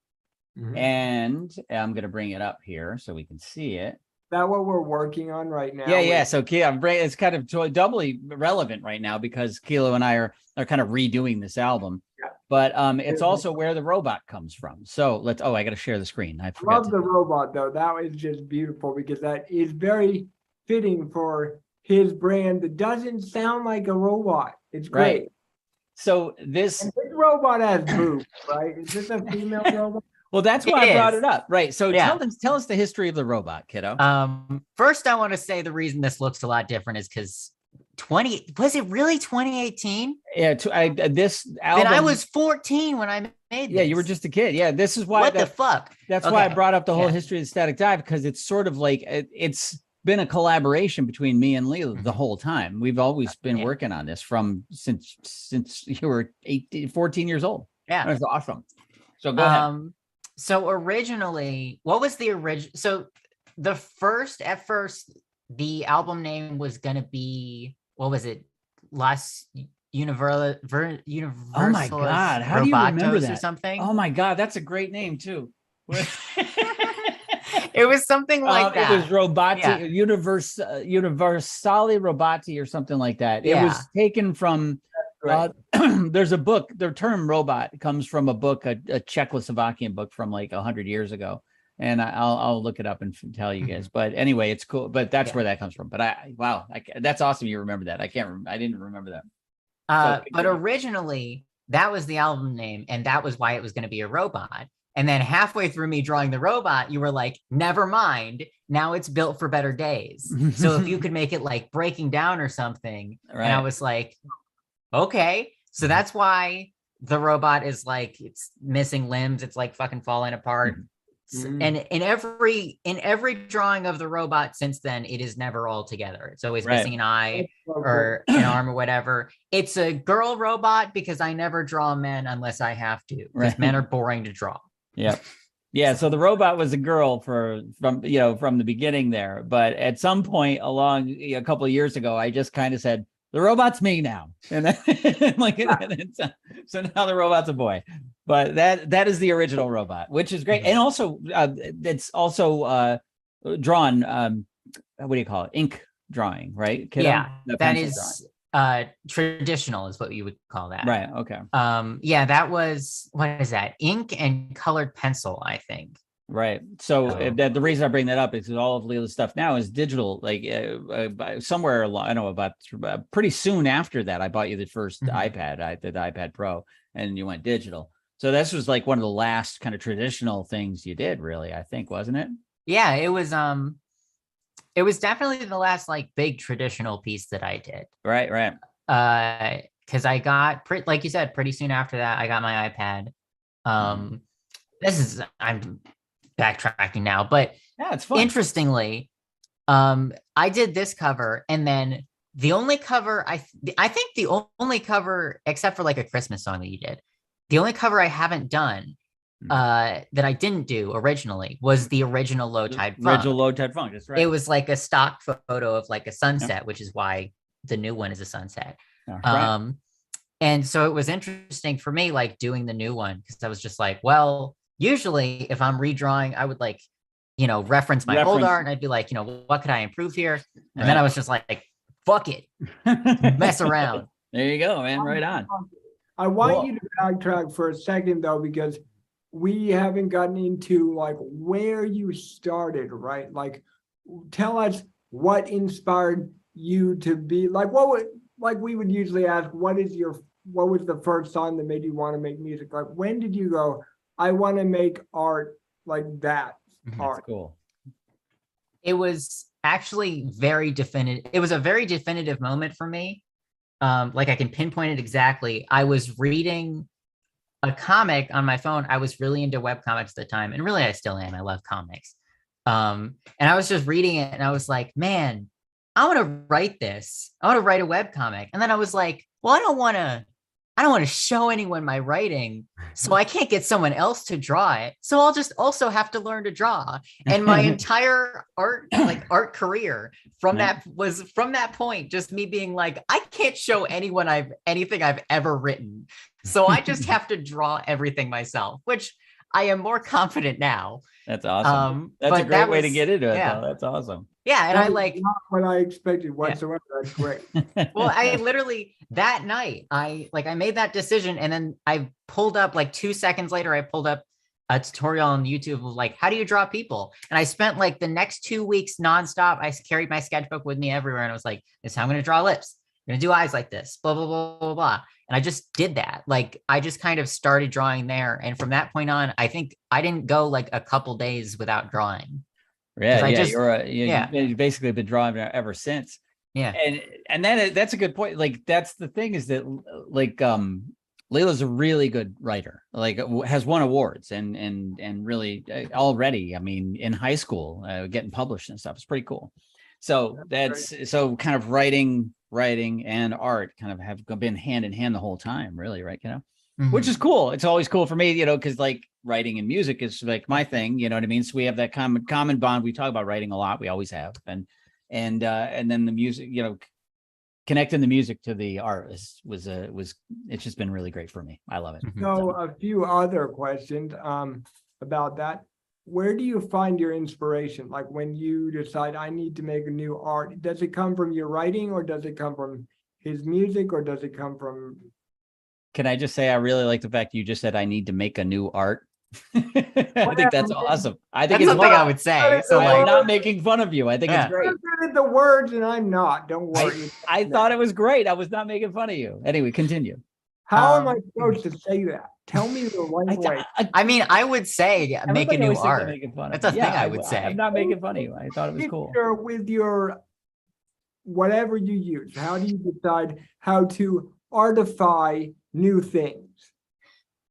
Speaker 1: Mhm.
Speaker 2: And I'm going to bring it up here so we can see it.
Speaker 1: That what we're working on right now?
Speaker 2: Yeah. So Kilo, it's kind of doubly relevant right now because Kilo and I are kind of redoing this album.
Speaker 1: Yeah.
Speaker 2: But it's also where the robot comes from. So let's. Oh, I got to share the screen. I forgot.
Speaker 1: Love the robot though. That was just beautiful because that is very fitting for his brand. That doesn't sound like a robot. It's great.
Speaker 2: Right. So this.
Speaker 1: And this robot has boobs, right? Is this a female robot?
Speaker 2: Well, that's why I brought
Speaker 3: is.
Speaker 2: it up. Right. So
Speaker 3: Yeah.
Speaker 2: tell us the history of the robot, kiddo.
Speaker 3: First, I want to say the reason this looks a lot different is because was it really 2018?
Speaker 2: Yeah. This album.
Speaker 3: Then I was 14 when I made this.
Speaker 2: Yeah, you were just a kid. Yeah, this is why.
Speaker 3: What the fuck?
Speaker 2: That's why I
Speaker 3: Okay.
Speaker 2: brought up the whole
Speaker 3: Yeah.
Speaker 2: history of the Static Dive because it's sort of like it's been a collaboration between me and Leila the whole time. We've always been
Speaker 3: Yeah.
Speaker 2: working on this since you were 14 years old.
Speaker 3: Yeah.
Speaker 2: That's awesome. So go ahead.
Speaker 3: So originally, what was the original? So at first, the album name was gonna be, what was it? Las Universal.
Speaker 2: Oh my God, how do you remember that?
Speaker 3: Or something?
Speaker 2: Oh my God, that's a great name too.
Speaker 3: It was something like that.
Speaker 2: It was Robati,
Speaker 3: Yeah.
Speaker 2: Universali Robati or something like that. It was taken from.
Speaker 1: Right.
Speaker 2: There's a book. The term robot comes from a book, a Czechoslovakian book from like 100 years ago, and I'll look it up and tell you guys. But anyway, it's cool. But that's where that comes from. But that's awesome. You remember that? I didn't remember that.
Speaker 3: But originally, that was the album name, and that was why it was going to be a robot. And then halfway through me drawing the robot, you were like, never mind. Now it's built for better days. So if you could make it like breaking down or something.
Speaker 2: Right.
Speaker 3: And I was like, okay. So that's why the robot is like, it's missing limbs. It's like fucking falling apart.
Speaker 1: Mhm.
Speaker 3: And in every drawing of the robot since then, it is never all together. It's always
Speaker 2: Right.
Speaker 3: missing an eye
Speaker 1: That's so cool.
Speaker 3: or an arm or whatever. It's a girl robot because I never draw men unless I have to. Because
Speaker 2: Right.
Speaker 3: men are boring to draw.
Speaker 2: Yeah. So the robot was a girl from the beginning there, but at some point along a couple of years ago, I just kind of said the robot's me now, and then, so now the robot's a boy. But that is the original robot, which is great, and also it's also drawn. What do you call it? Ink drawing, right? Kiddo?
Speaker 3: Yeah,
Speaker 2: The
Speaker 3: that
Speaker 2: pencil
Speaker 3: is traditional is what you would call that.
Speaker 2: drawing. Right. Okay.
Speaker 3: Yeah, that was, what is that? Ink and colored pencil, I think.
Speaker 2: Right. So
Speaker 3: Oh.
Speaker 2: the reason I bring that up is because all of Leila's stuff now is digital. Like somewhere along, I know about pretty soon after that, I bought you the first
Speaker 3: Mhm.
Speaker 2: iPad, the iPad Pro, and you went digital. So this was like one of the last kind of traditional things you did, really, I think, wasn't it?
Speaker 3: Yeah, it was definitely the last like big traditional piece that I did.
Speaker 2: Right. Right.
Speaker 3: Because I got like you said, pretty soon after that, I got my iPad. I'm backtracking now, but
Speaker 2: Yeah, it's fun.
Speaker 3: interestingly, I did this cover, and then the only cover I think the only cover except for like a Christmas song that you did, the only cover I haven't done that I didn't do originally was the original Low Tide Funk.
Speaker 2: Original Low Tide Funk. That's right.
Speaker 3: It was like a stock photo of like a sunset, which is why the new one is a sunset.
Speaker 2: Right.
Speaker 3: And so it was interesting for me, like doing the new one, because I was just like, well, usually if I'm redrawing, I would like, reference my old
Speaker 2: Reference.
Speaker 3: art and I'd be like, what could I improve here? And then
Speaker 2: Right.
Speaker 3: I was just like, fuck it, mess around.
Speaker 2: There you go, man. Right on.
Speaker 1: I want
Speaker 2: Cool.
Speaker 1: you to backtrack for a second though, because we haven't gotten into like where you started, right? Like, tell us what inspired you to be like, we would usually ask, what was the first song that made you want to make music? Like, when did you go, I want to make art like that?
Speaker 3: Mhm.
Speaker 1: Art.
Speaker 2: That's cool.
Speaker 3: It was actually very definitive. It was a very definitive moment for me. Like I can pinpoint it exactly. I was reading a comic on my phone. I was really into web comics at the time, and really I still am. I love comics. And I was just reading it and I was like, man, I want to write this. I want to write a web comic. And then I was like, well, I don't want to show anyone my writing, so I can't get someone else to draw it. So I'll just also have to learn to draw. And my entire art career from that point, just me being like, I can't show anyone anything I've ever written. So I just have to draw everything myself, which I am more confident now.
Speaker 2: That's awesome. That's a
Speaker 3: but
Speaker 2: great
Speaker 3: that
Speaker 2: way to
Speaker 3: was-
Speaker 2: get into it,
Speaker 3: yeah.
Speaker 2: though. That's awesome.
Speaker 3: Yeah. And I
Speaker 1: That was
Speaker 3: like,
Speaker 1: not what I expected whatsoever. That's great.
Speaker 3: well, I literally that night, I made that decision, and then I pulled up like 2 seconds later, I pulled up a tutorial on YouTube of like, how do you draw people? And I spent like the next 2 weeks nonstop. I carried my sketchbook with me everywhere, and I was like, this is how I'm going to draw lips. I'm going to do eyes like this, blah, blah, blah, blah, blah. And I just did that. Like, I just kind of started drawing there. And from that point on, I think I didn't go like a couple days without drawing.
Speaker 2: Yeah,
Speaker 3: I
Speaker 2: yeah,
Speaker 3: just-
Speaker 2: you've basically been drawing ever since.
Speaker 3: Yeah.
Speaker 2: And that's a good point. Like, that's the thing, is that like Layla's a really good writer, like has won awards and really already, I mean, in high school, getting published and stuff. It's pretty cool. So that's so kind of writing and art kind of have been hand in hand the whole time, really, right? Which is cool. It's always cool for me, because like writing and music is like my thing, you know what I mean? So we have that common bond. We talk about writing a lot. We always have. And then the music, connecting the music to the art was it's just been really great for me. I love it.
Speaker 1: So a few other questions about that. Where do you find your inspiration? Like when you decide I need to make a new art, does it come from your writing, or does it come from his music, or does it come from?
Speaker 2: Can I just say I really like the fact you just said I need to make a new art. I think that's awesome. I think
Speaker 3: That's
Speaker 2: it's
Speaker 3: something I would say. So
Speaker 2: I'm
Speaker 3: like,
Speaker 2: not making fun of you. I think
Speaker 3: Yeah.
Speaker 2: it's great.
Speaker 1: You're good at the words, and I'm not. Don't worry.
Speaker 2: I thought it was great. I was not making fun of you. Anyway, continue.
Speaker 1: How am I
Speaker 3: Um,
Speaker 1: supposed to say that? Tell me the right way.
Speaker 3: I mean, I would say make a
Speaker 2: everybody
Speaker 3: new
Speaker 2: always thinks I'm
Speaker 3: art.
Speaker 2: making fun of
Speaker 3: That's a
Speaker 2: you.
Speaker 3: thing I would say.
Speaker 2: I'm not making fun of you. I thought it was cool.
Speaker 1: Picture with your whatever you use. How do you decide how to artify new things?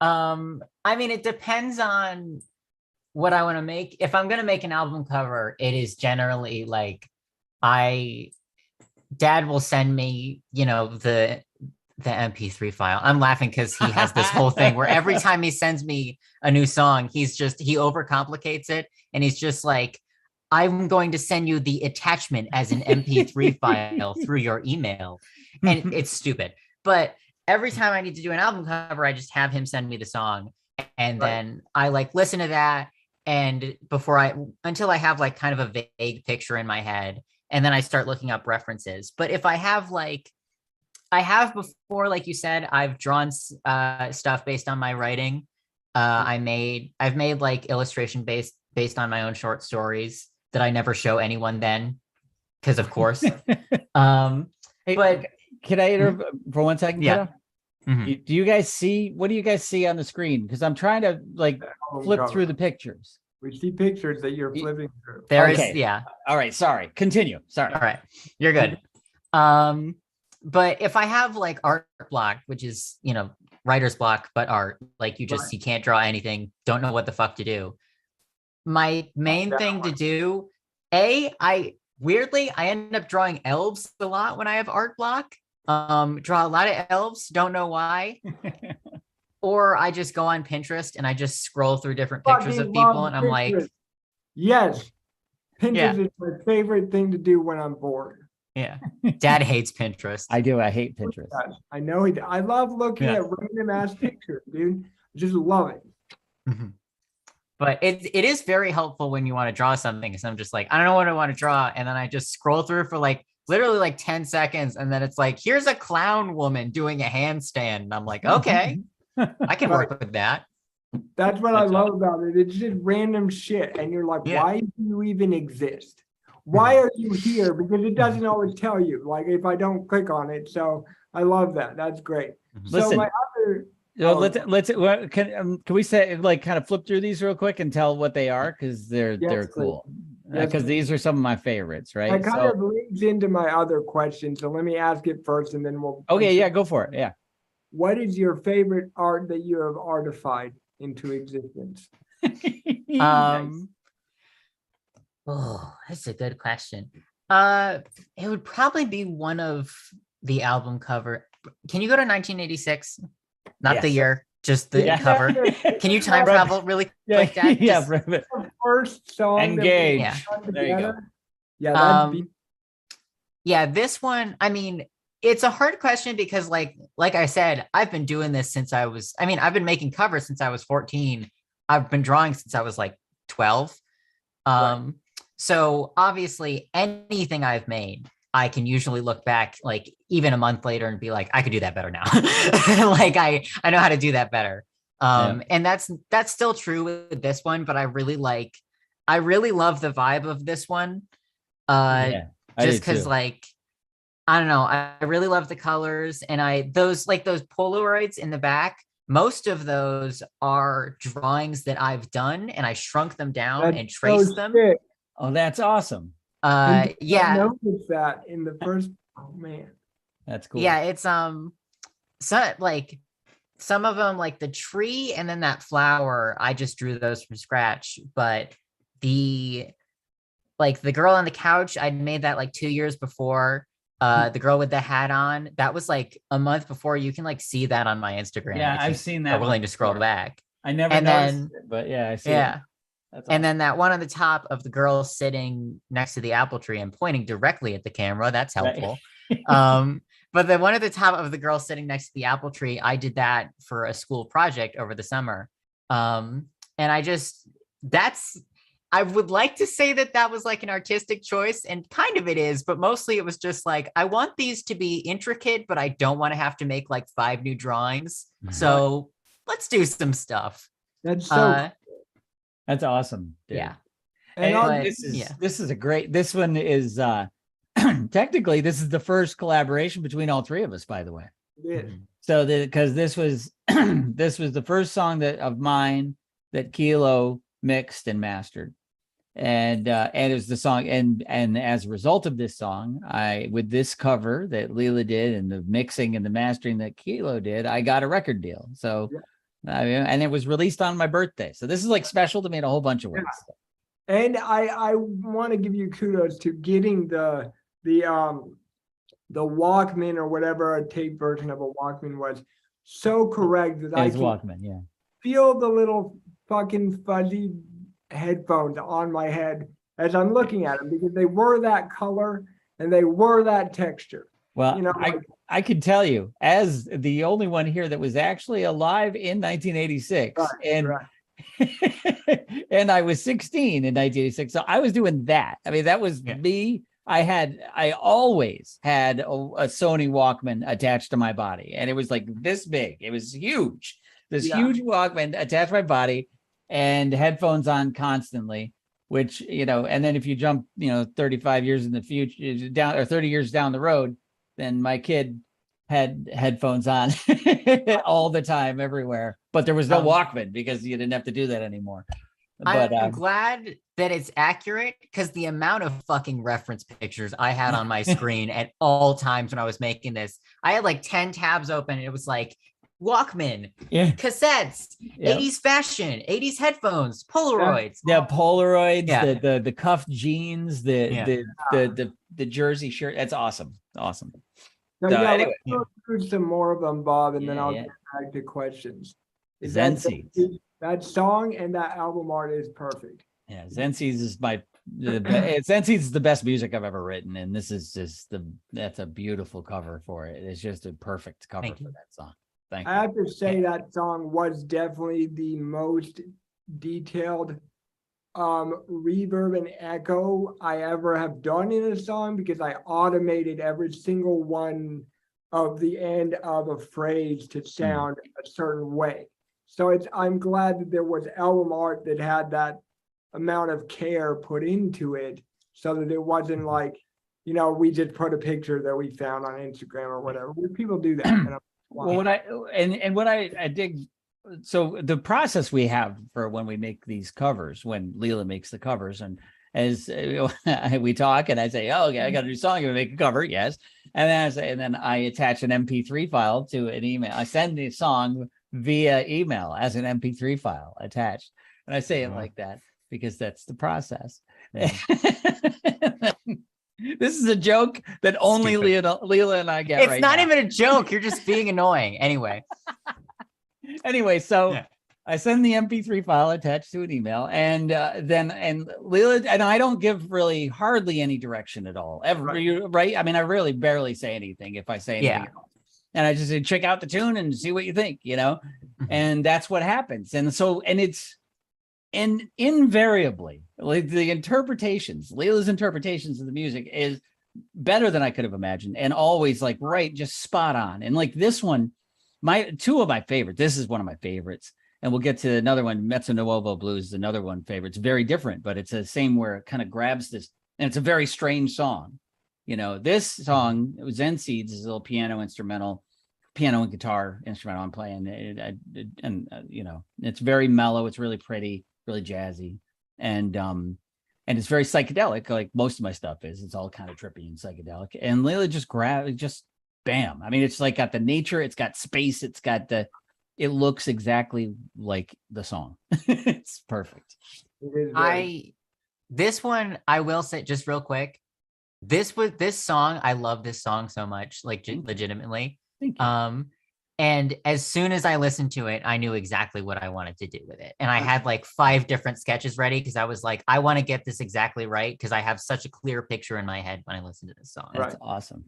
Speaker 3: I mean, it depends on what I want to make. If I'm going to make an album cover, it is generally like Dad will send me, the MP3 file. I'm laughing because he has this whole thing where every time he sends me a new song, he overcomplicates it. And he's just like, I'm going to send you the attachment as an MP3 file through your email. And it's stupid. But every time I need to do an album cover, I just have him send me the song. And then I like listen to that. And until I have like kind of a vague picture in my head, and then I start looking up references. But if I have before, like you said, I've drawn stuff based on my writing. I've made like illustration based on my own short stories that I never show anyone then, because of course.
Speaker 2: Hey,
Speaker 3: but
Speaker 2: can I interrupt for 1 second?
Speaker 3: Yeah.
Speaker 2: Kiddo? Do you guys see, what do you guys see on the screen? Because I'm trying to like flip through the pictures.
Speaker 1: We see pictures that you're flipping through.
Speaker 3: there is,
Speaker 2: Okay.
Speaker 3: yeah.
Speaker 2: All right. Sorry. Continue. Sorry.
Speaker 3: All right, you're good. But if I have like art block, which is, writer's block, but art, like you can't draw anything, don't know what the fuck to do. My main thing to do, I end up drawing elves a lot when I have art block. Draw a lot of elves, don't know why. Or I just go on Pinterest and I just scroll through different pictures of
Speaker 1: Fucking
Speaker 3: people
Speaker 1: love
Speaker 3: and I'm like,
Speaker 1: Pinterest. Yes. Pinterest
Speaker 3: Yeah.
Speaker 1: is my favorite thing to do when I'm bored.
Speaker 3: yeah, Dad hates Pinterest.
Speaker 2: I do. I hate Pinterest.
Speaker 1: I know I love looking
Speaker 3: Yeah.
Speaker 1: at random ass pictures, dude. I just love it.
Speaker 3: Mhm. But it is very helpful when you want to draw something. Because I'm just like, I don't know what I want to draw. And then I just scroll through for like literally like 10 seconds. And then it's like, here's a clown woman doing a handstand. And I'm like, okay, I can work with that.
Speaker 1: That's what I
Speaker 2: That's
Speaker 1: love about it. It's just random shit. And you're like,
Speaker 3: Yeah.
Speaker 1: why do you even exist? Why are you here? Because it doesn't always tell you, like if I don't click on it. So I love that. That's great. So
Speaker 2: Listen,
Speaker 1: my other,
Speaker 2: can we say like kind of flip through these real quick and tell what they are because they're
Speaker 1: Yes,
Speaker 2: cool.
Speaker 1: Yes,
Speaker 2: Because these are some of my favorites,
Speaker 1: that
Speaker 2: right?
Speaker 1: kind
Speaker 2: So
Speaker 1: of leads into my other question. So let me ask it first and then we'll.
Speaker 2: okay, yeah, go for it. Yeah.
Speaker 1: What is your favorite art that you have artified into existence?
Speaker 3: Oh, that's a good question. It would probably be one of the album cover. Can you go to 1986? Not the
Speaker 2: Yes.
Speaker 3: year, just the
Speaker 2: Yeah.
Speaker 3: cover. Can you time
Speaker 2: Right.
Speaker 3: travel really
Speaker 2: Yeah,
Speaker 3: quick, Dad?
Speaker 2: yeah,
Speaker 3: Just-
Speaker 2: right.
Speaker 1: The first song that we
Speaker 2: Engage.
Speaker 3: Yeah.
Speaker 1: done
Speaker 2: There you go.
Speaker 1: together? Yeah, that's
Speaker 3: Um, yeah, this one, I mean, it's a hard question because like I said, I've been doing this since I've been making covers since I was 14. I've been drawing since I was like 12. So obviously anything I've made, I can usually look back like even a month later and be like, I could do that better now. Like I know how to do that better. And that's still true with this one, but I really love the vibe of this one.
Speaker 2: Yeah, I
Speaker 3: Just
Speaker 2: do
Speaker 3: because
Speaker 2: too.
Speaker 3: like I don't know, I really love the colors and those Polaroids in the back. Most of those are drawings that I've done and I shrunk them down
Speaker 1: That's
Speaker 3: and traced
Speaker 1: so
Speaker 3: them.
Speaker 1: sick.
Speaker 2: Oh, that's awesome.
Speaker 1: And I
Speaker 3: Yeah,
Speaker 1: noticed that in the first, oh man.
Speaker 2: That's cool.
Speaker 3: yeah, it's so like some of them like the tree and then that flower, I just drew those from scratch. But the girl on the couch, I'd made that like 2 years before. The girl with the hat on, that was like a month before. You can like see that on my Instagram.
Speaker 2: Yeah,
Speaker 3: if
Speaker 2: I've
Speaker 3: you
Speaker 2: seen
Speaker 3: are
Speaker 2: that
Speaker 3: willing
Speaker 2: one
Speaker 3: to scroll
Speaker 2: before.
Speaker 3: back.
Speaker 2: I never
Speaker 3: And
Speaker 2: noticed
Speaker 3: then
Speaker 2: it, but yeah, I see
Speaker 3: yeah.
Speaker 2: it. That's
Speaker 3: And
Speaker 2: awesome.
Speaker 3: then that one on the top of the girl sitting next to the apple tree and pointing directly at the camera, that's
Speaker 2: Right.
Speaker 3: helpful. But the one at the top of the girl sitting next to the apple tree, I did that for a school project over the summer. And I would like to say that was like an artistic choice, and kind of it is, but mostly it was just like, I want these to be intricate, but I don't want to have to make like 5 new drawings. So let's do some stuff.
Speaker 1: That's so
Speaker 2: That's awesome. Dude.
Speaker 3: Yeah.
Speaker 1: and
Speaker 2: And
Speaker 1: I'll-
Speaker 2: this is a great, this one is technically this is the first collaboration between all three of us, by the way.
Speaker 1: yeah.
Speaker 2: So because this was this was the first song of mine that Kilo mixed and mastered. And it was the song, and as a result of this song, with this cover that Leela did and the mixing and the mastering that Kilo did, I got a record deal. So and it was released on my birthday. So this is like special to me in a whole bunch of ways.
Speaker 1: And I want to give you kudos to getting the Walkman or whatever a tape version of a Walkman was so correct that I
Speaker 2: As
Speaker 1: can
Speaker 2: Walkman, yeah.
Speaker 1: feel the little fucking fuzzy headphones on my head as I'm looking at them because they were that color and they were that texture.
Speaker 2: Well,
Speaker 1: You know,
Speaker 2: I can tell you, as the only one here that was actually alive in 1986,
Speaker 1: Right.
Speaker 2: and I was 16 in 1986, so I was doing that. I mean, that was me. I always had a Sony Walkman attached to my body, and it was like this big. It was huge. This huge Walkman attached to my body, and headphones on constantly. Which and then if you jump 35 years in the future down, or 30 years down the road, then my kid had headphones on all the time, everywhere. But there was no Walkman because you didn't have to do that anymore. But
Speaker 3: I'm glad that it's accurate, because the amount of fucking reference pictures I had on my screen at all times when I was making this, I had like 10 tabs open. And it was like Walkman, cassettes, 80s fashion, 80s headphones, Polaroids.
Speaker 2: Polaroids, the cuffed jeans, the jersey shirt. That's awesome. Awesome.
Speaker 1: So,
Speaker 2: So
Speaker 1: let's
Speaker 2: anyway,
Speaker 1: go through some more of them, Bob, and then I'll
Speaker 2: Yeah.
Speaker 1: get back to questions.
Speaker 2: Zen Seeds.
Speaker 1: That song and that album art is perfect.
Speaker 2: Yeah, Zen Seeds is Zen Seeds is the best music I've ever written, and this is just that's a beautiful cover for it. It's just a perfect cover for that song. Thank you.
Speaker 1: I have to say that song was definitely the most detailed reverb and echo I ever have done in a song because I automated every single one of the end of a phrase to sound a certain way. So I'm glad that there was album art that had that amount of care put into it so that it wasn't like, we just put a picture that we found on Instagram or whatever. People do that. And
Speaker 2: Well, what I dig, so the process we have for when we make these covers, when Leela makes the covers, and as we talk, and I say, "Oh, okay, I got a new song. You make a cover, yes," and then I attach an MP3 file to an email. I send the song via email as an MP3 file attached, and I say it like that because that's the process. This is a joke that only Leela and I get.
Speaker 3: It's not even a joke. You're just being annoying. Anyway,
Speaker 2: so I send the MP3 file attached to an email, and then Leela, and I don't give really hardly any direction at all. Right? I mean, I really barely say anything if I say anything.
Speaker 3: Yeah.
Speaker 2: And I just say, check out the tune and see what you think, and that's what happens. And so, and invariably, like the interpretations, Leela's interpretations of the music is better than I could have imagined, and always like just spot on. And like this one, two of my favorites. This is one of my favorites, and we'll get to another one. Mezzo Nuovo Blues is another one favorite. It's very different, but it's the same where it kind of grabs this, and it's a very strange song. This song, Zen Seeds, is a little piano and guitar instrumental I'm playing, and it's very mellow. It's really pretty, really jazzy, and it's very psychedelic, like most of my stuff is. It's all kind of trippy and psychedelic. And Leila just bam. I mean, it's like got the nature, it's got space, it looks exactly like the song. It's perfect.
Speaker 3: This one, I will say just real quick, this song, I love this song so much, like legitimately.
Speaker 2: Thank you.
Speaker 3: And as soon as I listened to it, I knew exactly what I wanted to do with it. And I had like 5 different sketches ready because I was like, I want to get this exactly right because I have such a clear picture in my head when I listen to this song.
Speaker 2: That's awesome.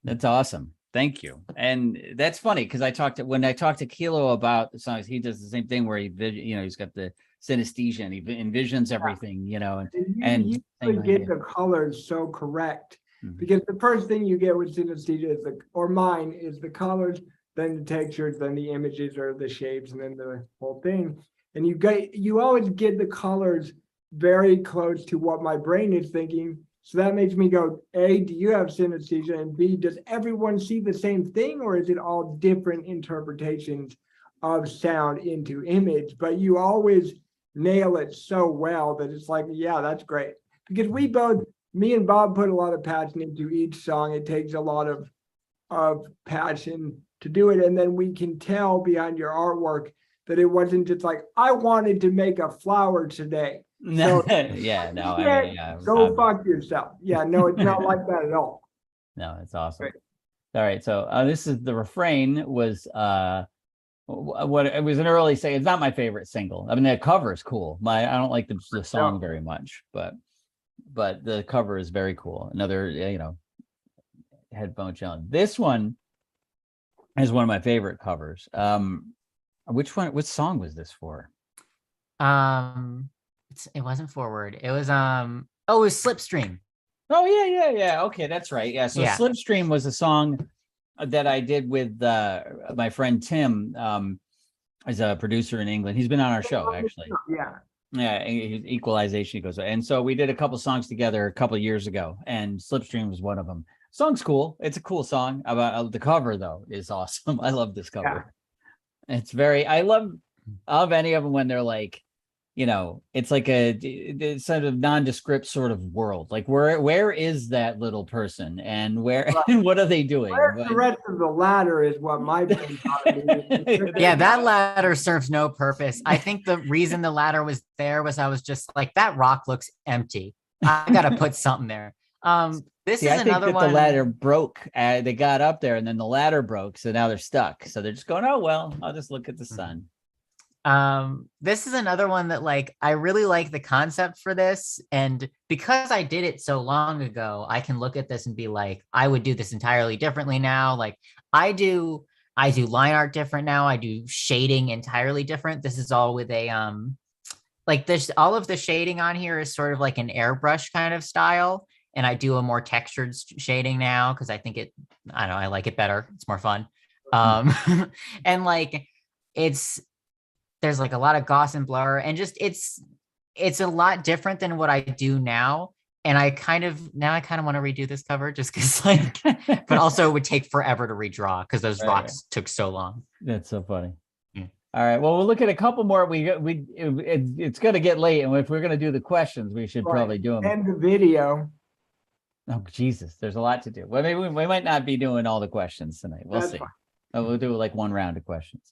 Speaker 2: That's awesome. Thank you. And that's funny because when I talked to Kilo about the songs, he does the same thing where he's got the synesthesia and he envisions everything, and
Speaker 1: you get the colors so correct. Because the first thing you get with synesthesia is the colors, then the textures, then the images or the shapes, and then the whole thing. And you always get the colors very close to what my brain is thinking. So that makes me go, A, do you have synesthesia? And B, does everyone see the same thing, or is it all different interpretations of sound into image? But you always nail it so well that it's like, yeah, that's great. Because me and Bob put a lot of passion into each song. It takes a lot of passion to do it. And then we can tell behind your artwork that it wasn't just like, I wanted to make a flower today. So, go fuck yourself. Yeah, no, it's not like that at all.
Speaker 2: No, it's awesome. Great. All right. So this is the refrain was what it was an early say. It's not my favorite single. I mean, the cover is cool. I don't like the song very much, but the cover is very cool. Another, headphone challenge. This one is one of my favorite covers. Which song was this for?
Speaker 3: It wasn't Forward. It was it was Slipstream.
Speaker 2: Oh yeah. Okay, that's right. Yeah. So Slipstream was a song that I did with my friend Tim, as a producer in England. He's been on our show actually. Yeah, Equalization he goes. And so we did a couple songs together a couple of years ago, and Slipstream was one of them. Song's cool. It's a cool song. About the cover though is awesome. I love this cover. Yeah. It's I love any of them when they're like, it's like a sort of nondescript sort of world. Like where is that little person, and what are they doing?
Speaker 1: The rest of the ladder is what my brain thought.
Speaker 3: Yeah, that ladder serves no purpose. I think the reason the ladder was there was I was just like, that rock looks empty. I gotta put something there. This is another one.
Speaker 2: The ladder broke. They got up there, and then the ladder broke, so now they're stuck. So they're just going, oh well, I'll just look at the sun.
Speaker 3: This is another one that like I really like the concept for this, and because I did it so long ago, I can look at this and be like, I would do this entirely differently now. Like I do line art different now. I do shading entirely different. This is all with a like this, all of the shading on here is sort of like an airbrush kind of style. And I do a more textured shading now because I think I don't know, I like it better. It's more fun. And like there's like a lot of Gauss and blur and just it's a lot different than what I do now. And I kind of want to redo this cover just because like, but also it would take forever to redraw because those
Speaker 2: Right,
Speaker 3: rocks took so long.
Speaker 2: That's so funny.
Speaker 3: Yeah.
Speaker 2: All right. Well, we'll look at a couple more. It's going to get late, and if we're going to do the questions, we should
Speaker 1: Right.
Speaker 2: probably do them.
Speaker 1: And the video.
Speaker 2: Oh Jesus, there's a lot to do. Well, maybe we might not be doing all the questions tonight. We'll
Speaker 1: That's
Speaker 2: see.
Speaker 1: fine.
Speaker 2: We'll do like one round of questions.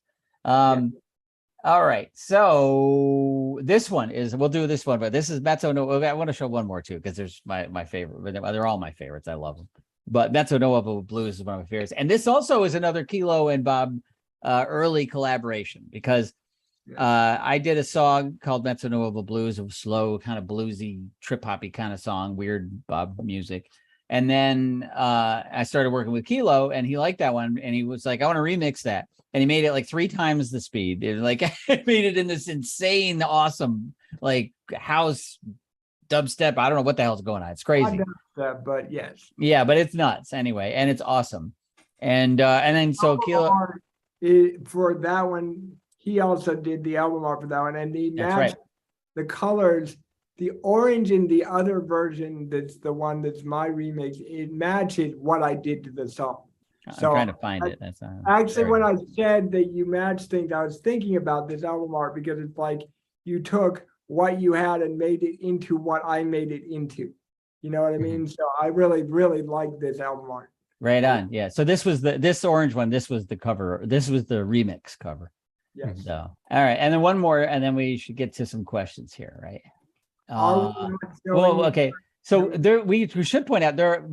Speaker 2: All right. So this one is we'll do this one, but this is Mezzo no. I want to show one more too because there's my favorite. They're all my favorites. I love them. But Mezzo Nuovo Blues is one of my favorites, and this also is another Kilo and Bob early collaboration because I did a song called Mezzo Nuovo Blues, a slow kind of bluesy trip hoppy kind of song, weird Bob music. And then I started working with Kilo and he liked that one. And he was like, I want to remix that. And he made it like 3 times the speed. It like made it in this insane, awesome, like house dubstep. I don't know what the hell's going on. It's crazy.
Speaker 1: But yes.
Speaker 2: Yeah, but it's nuts anyway. And it's awesome. And then so Kilo
Speaker 1: for that one, he also did the album art for that one. And he
Speaker 2: That's
Speaker 1: matched
Speaker 2: right.
Speaker 1: the colors. The orange in the other version, that's the one that's my remix, it matches what I did to the song.
Speaker 2: I'm
Speaker 1: So
Speaker 2: trying to find it. That's
Speaker 1: actually,
Speaker 2: there.
Speaker 1: when I said that you match things, I was thinking about this album art because it's like you took what you had and made it into what I made it into. You know what I mean? So I really, really like this album art.
Speaker 2: Right on. Yeah. So this was this orange one. This was the cover. This was the remix cover.
Speaker 1: Yes.
Speaker 2: So, all right. And then one more, and then we should get to some questions here, right?
Speaker 1: Are we not
Speaker 2: Well,
Speaker 1: showing-
Speaker 2: okay. So there, we should point out there,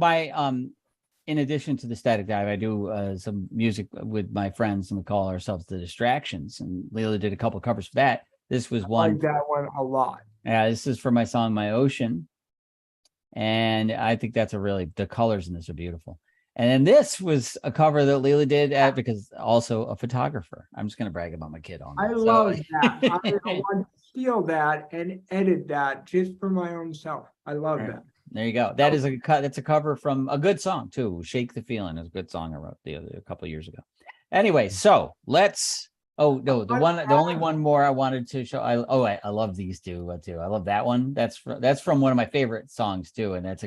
Speaker 2: in addition to the Static Dive, I do some music with my friends, and we call ourselves the Distractions. And Leila did a couple covers for that. This was
Speaker 1: I
Speaker 2: one.
Speaker 1: like that one a lot.
Speaker 2: Yeah, this is for my song "My Ocean," and I think that's the colors in this are beautiful. And then this was a cover that Leila did because also a photographer. I'm just going to brag about my kid on
Speaker 1: I
Speaker 2: that.
Speaker 1: love that. I want to steal that and edit that just for my own self. I love
Speaker 2: Right.
Speaker 1: that.
Speaker 2: There you go. That is that's a cover from a good song too. "Shake the Feeling" is a good song I wrote a couple of years ago. Anyway, so let's. Oh no, the only one more I wanted to show. I love these two too. I love that one. That's from one of my favorite songs too, and that's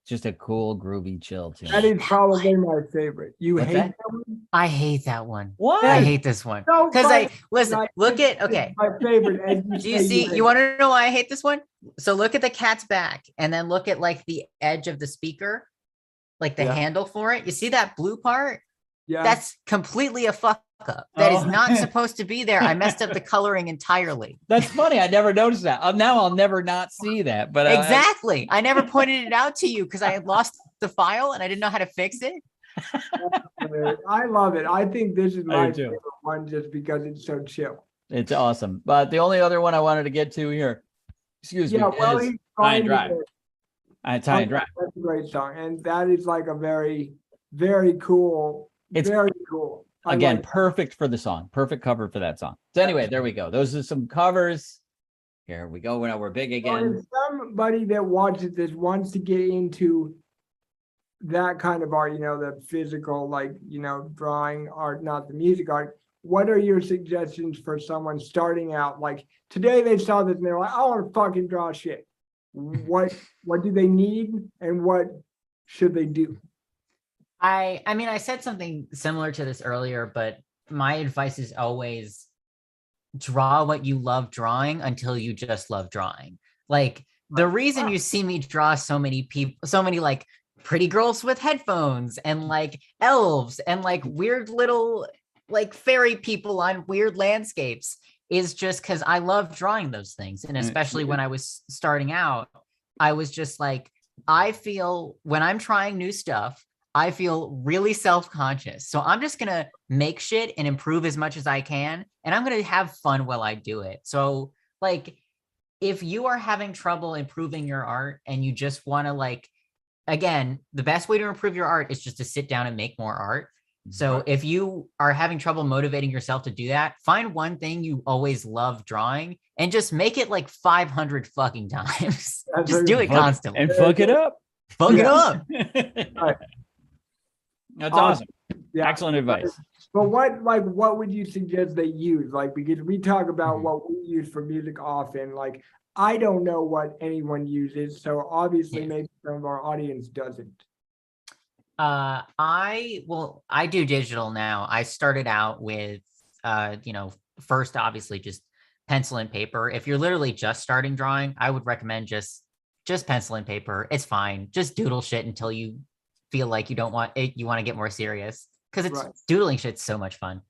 Speaker 2: just a cool, groovy, chill tune.
Speaker 1: That is probably my favorite. You
Speaker 2: What's
Speaker 1: hate
Speaker 2: that?
Speaker 1: that one?
Speaker 3: I hate that one.
Speaker 2: What?
Speaker 3: I hate this one.
Speaker 1: No,
Speaker 3: Because
Speaker 1: but
Speaker 3: listen,
Speaker 1: I
Speaker 3: look
Speaker 1: think
Speaker 3: at,
Speaker 1: it's
Speaker 3: okay.
Speaker 1: my favorite. And
Speaker 3: Do you
Speaker 1: say
Speaker 3: see,
Speaker 1: hate
Speaker 3: you
Speaker 1: it.
Speaker 3: want to know why I hate this one? So look at the cat's back and then look at like the edge of the speaker, like the
Speaker 1: Yeah.
Speaker 3: handle for it. You see that blue part?
Speaker 1: Yeah.
Speaker 3: That's completely a fuck up. That is
Speaker 2: Oh.
Speaker 3: not supposed to be there. I messed up the coloring entirely.
Speaker 2: That's funny. I never noticed that. Now I'll never not see that. But
Speaker 3: Exactly. I never pointed it out to you because I had lost the file and I didn't know how to fix it.
Speaker 1: I love it. I think this is
Speaker 2: I
Speaker 1: my
Speaker 2: do too.
Speaker 1: favorite one just because it's so chill.
Speaker 2: it's awesome. But the only other one I wanted to get to here, excuse
Speaker 1: Yeah,
Speaker 2: me,
Speaker 1: well,
Speaker 2: is
Speaker 1: he's
Speaker 2: Tie and
Speaker 1: finding
Speaker 2: Drive.
Speaker 1: it.
Speaker 2: Tie and Drive.
Speaker 1: That's a great song. And that is like a very, very cool,
Speaker 2: It's-
Speaker 1: very cool. I
Speaker 2: Again,
Speaker 1: like it.
Speaker 2: perfect for the song. Perfect cover for that song. So anyway, there we go. Those are some covers. Here we go. Now we're big
Speaker 1: So
Speaker 2: again.
Speaker 1: if somebody that watches this wants to get into that kind of art, the physical, like, drawing art, not the music art, what are your suggestions for someone starting out? Like today they saw this and they're like, I want to fucking draw shit. What do they need and what should they do?
Speaker 3: I mean, I said something similar to this earlier, but my advice is always draw what you love drawing until you just love drawing. Like the reason you see me draw so many people, so many like pretty girls with headphones and like elves and like weird little like fairy people on weird landscapes is just because I love drawing those things. And especially when I was starting out, I was just like, I feel when I'm trying new stuff, I feel really self-conscious. So I'm just going to make shit and improve as much as I can. And I'm going to have fun while I do it. So like, if you are having trouble improving your art and you just want to like, again, the best way to improve your art is just to sit down and make more art. So if you are having trouble motivating yourself to do that, find one thing you always love drawing and just make it like 500 fucking times.
Speaker 1: That's
Speaker 3: Just do it
Speaker 2: Fuck-
Speaker 3: constantly.
Speaker 2: and fuck it up.
Speaker 3: Fuck it
Speaker 1: Yeah.
Speaker 3: up.
Speaker 1: Right.
Speaker 2: That's awesome.
Speaker 1: Yeah.
Speaker 2: Excellent advice.
Speaker 1: But what would you suggest they use? Like, because we talk about
Speaker 3: Mhm.
Speaker 1: what we use for music often, like, I don't know what anyone uses, so obviously
Speaker 3: Yeah.
Speaker 1: maybe some of our audience doesn't.
Speaker 3: I do digital now. I started out with first obviously just pencil and paper. If you're literally just starting drawing, I would recommend just pencil and paper. It's fine. Just doodle shit until you feel like you don't want it, you want to get more serious, because it's
Speaker 1: Right.
Speaker 3: doodling shit's so much fun.